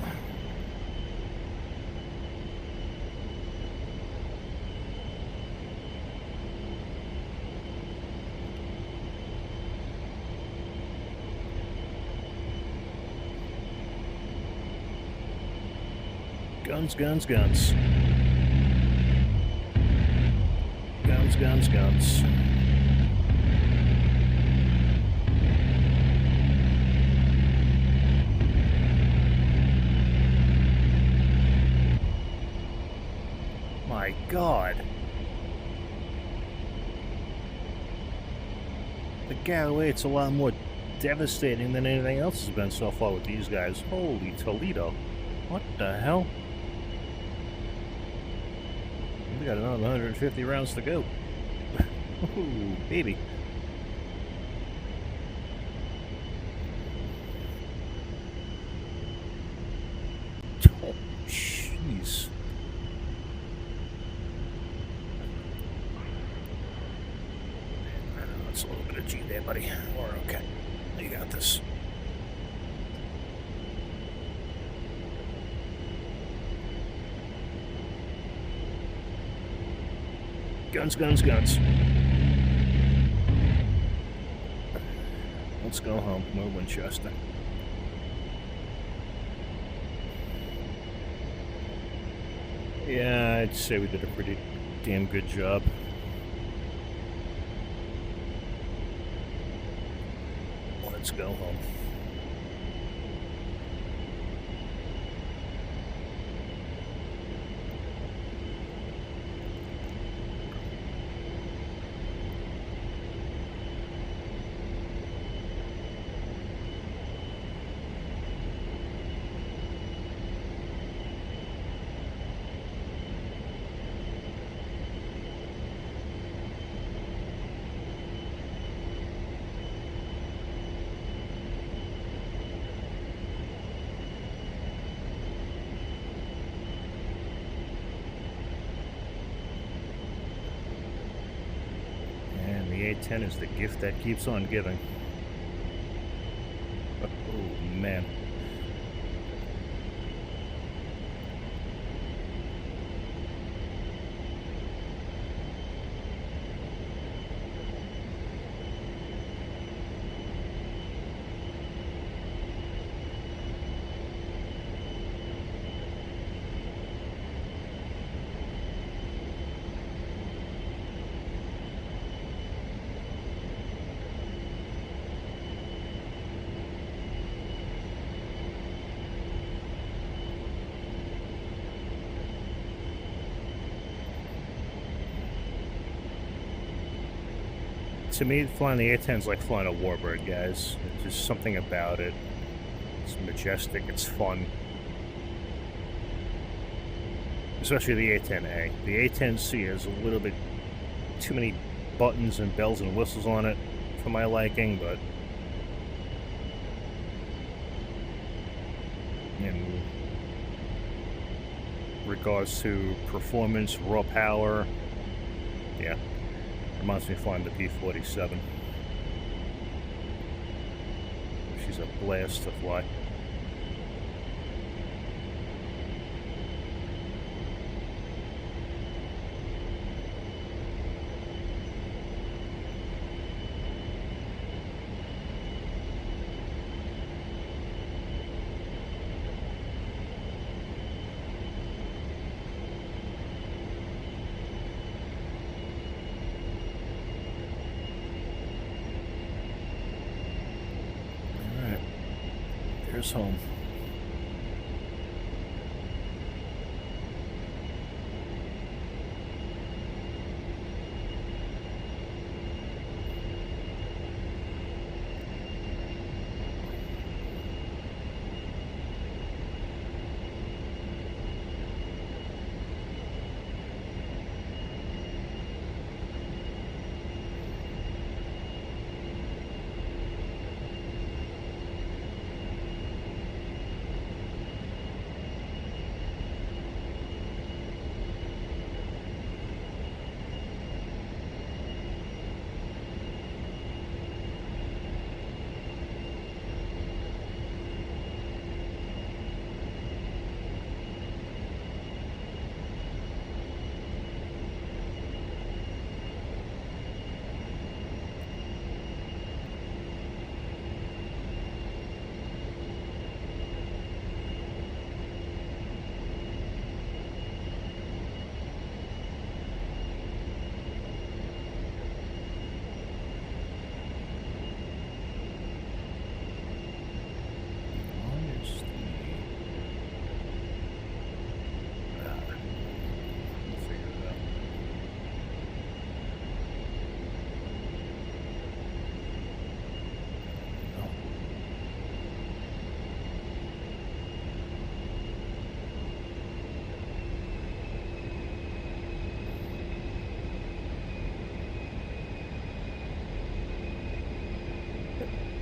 Guns, guns, guns. Guns, guns, guns. My God. The Garo 8's a lot more devastating than anything else has been so far with these guys. Holy Toledo. What the hell? We got another 150 rounds to go. Ooh, baby. Oh, jeez. That's a little bit of G there, buddy. We're okay. You got this. Guns, guns, guns. Let's go home. We're Winchester. Yeah, I'd say we did a pretty damn good job. Let's go home. The A-10 is the gift that keeps on giving. Oh, man. To me, flying the A-10 is like flying a warbird, guys. There's just something about it. It's majestic, it's fun. Especially the A-10A. The A-10C has a little bit too many buttons and bells and whistles on it for my liking, but in regards to performance, raw power, yeah. Reminds me of flying the P-47. She's a blast to fly. Here's home.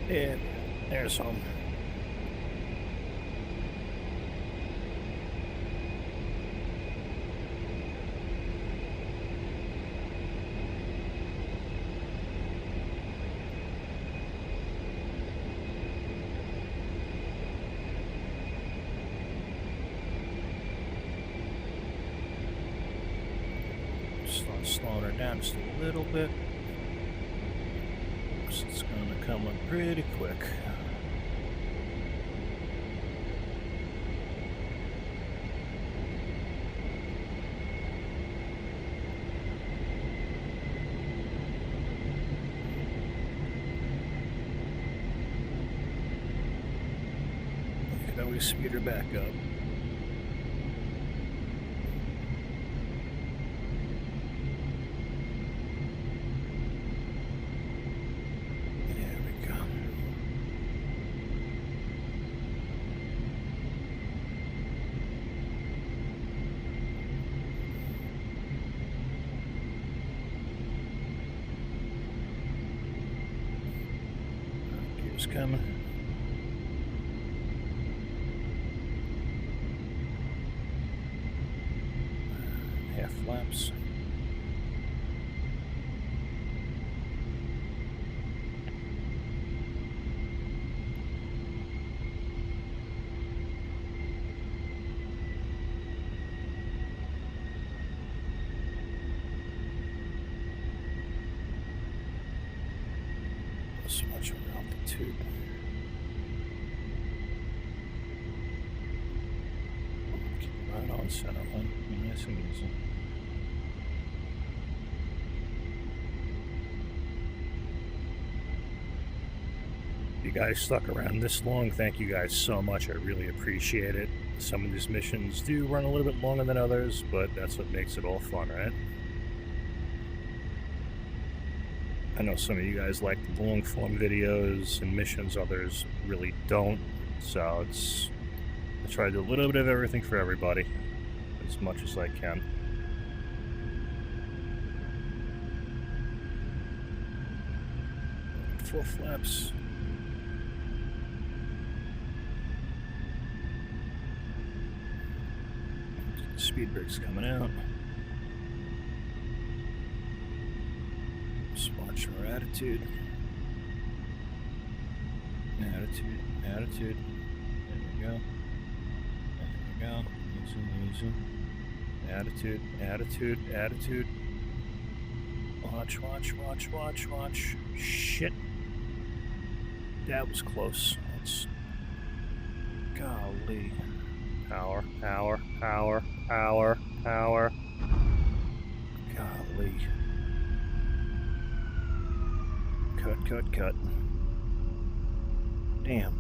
And there's home. Start slowing her down just a little bit. So it's going to come up pretty quick. You can always speed her back up. Gears coming. Half flaps. So much of altitude. Keep right on center line. Nice and easy. You guys stuck around this long. Thank you guys so much. I really appreciate it. Some of these missions do run a little bit longer than others, but that's what makes it all fun, right? I know some of you guys like the long form videos and missions, others really don't. So I try to do a little bit of everything for everybody as much as I can. Full flaps. Speed brake's coming out. Watch our attitude. Attitude, attitude. There we go. There we go. Easy, easy. Attitude, attitude, attitude. Watch, watch, watch, watch, watch. Shit. That was close. Let's. Golly. Power, power, power, power, power. Golly. Cut, cut. Damn.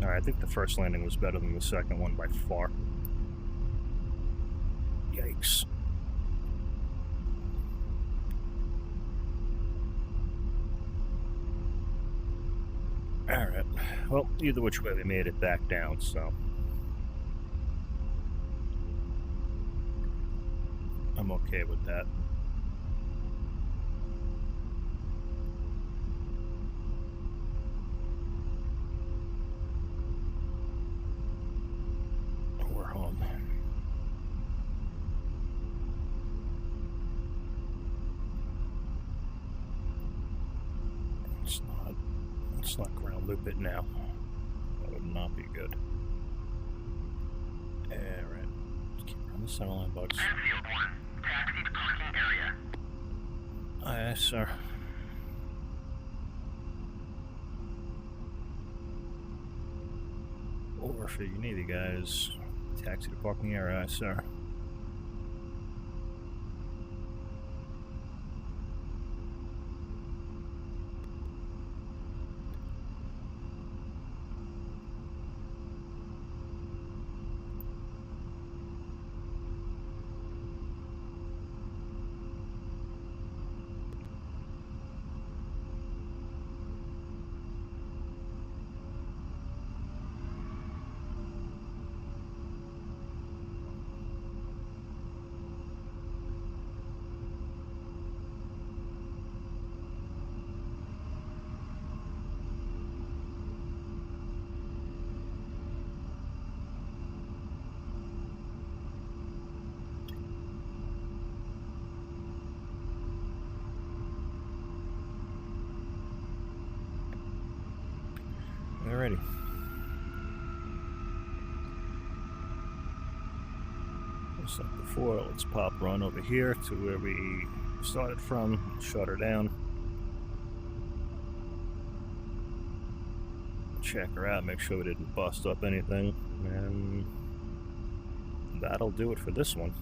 Alright, I think the first landing was better than the second one by far. Yikes. Alright. Well, either which way we made it back down, so. I'm okay with that. We're home. Let's not ground loop it now. That would not be good. Alright. Let's keep running the center line, bugs. Airfield 1, taxi to parking area. Aye, sir. Or for you Navy guys, taxi to parking area, aye, sir. Alrighty. Just like before, let's pop run over here to where we started from, shut her down. Check her out, make sure we didn't bust up anything, and that'll do it for this one.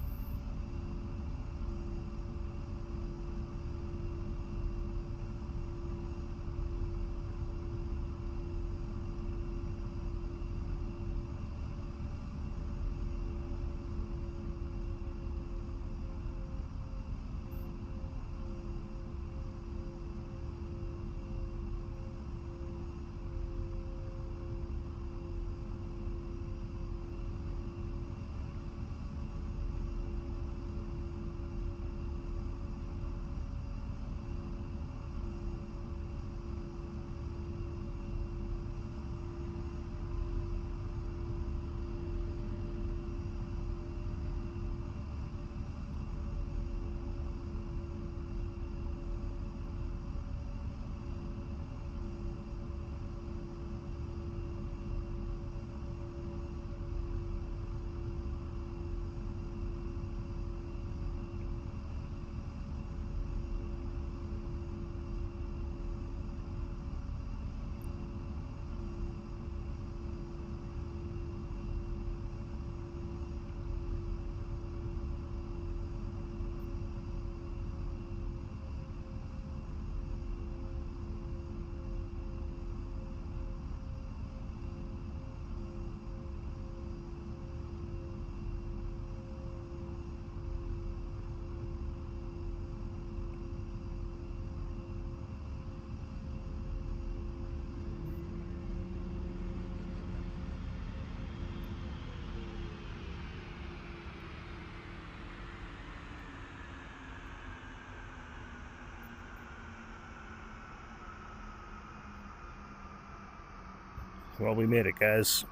Well, we made it, guys.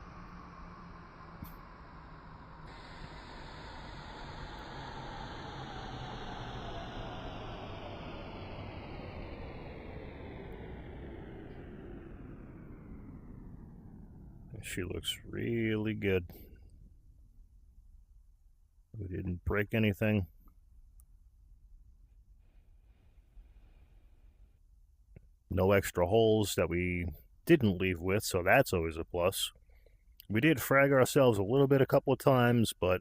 She looks really good. We didn't break anything. No extra holes that we didn't leave with, so that's always a plus. We did frag ourselves a little bit a couple of times, but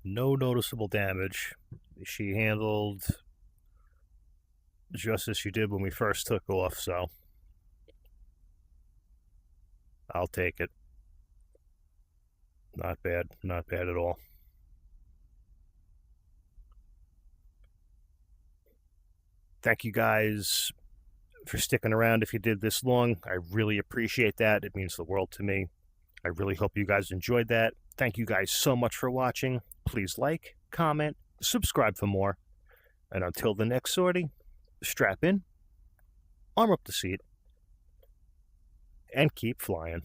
no noticeable damage. She handled just as she did when we first took off, so I'll take it. Not bad, not bad at all. Thank you guys for sticking around if you did this long. I really appreciate that. It means the world to me. I really hope you guys enjoyed that. Thank you guys so much for watching. Please like, comment, subscribe for more. And until the next sortie, strap in, arm up the seat, and keep flying.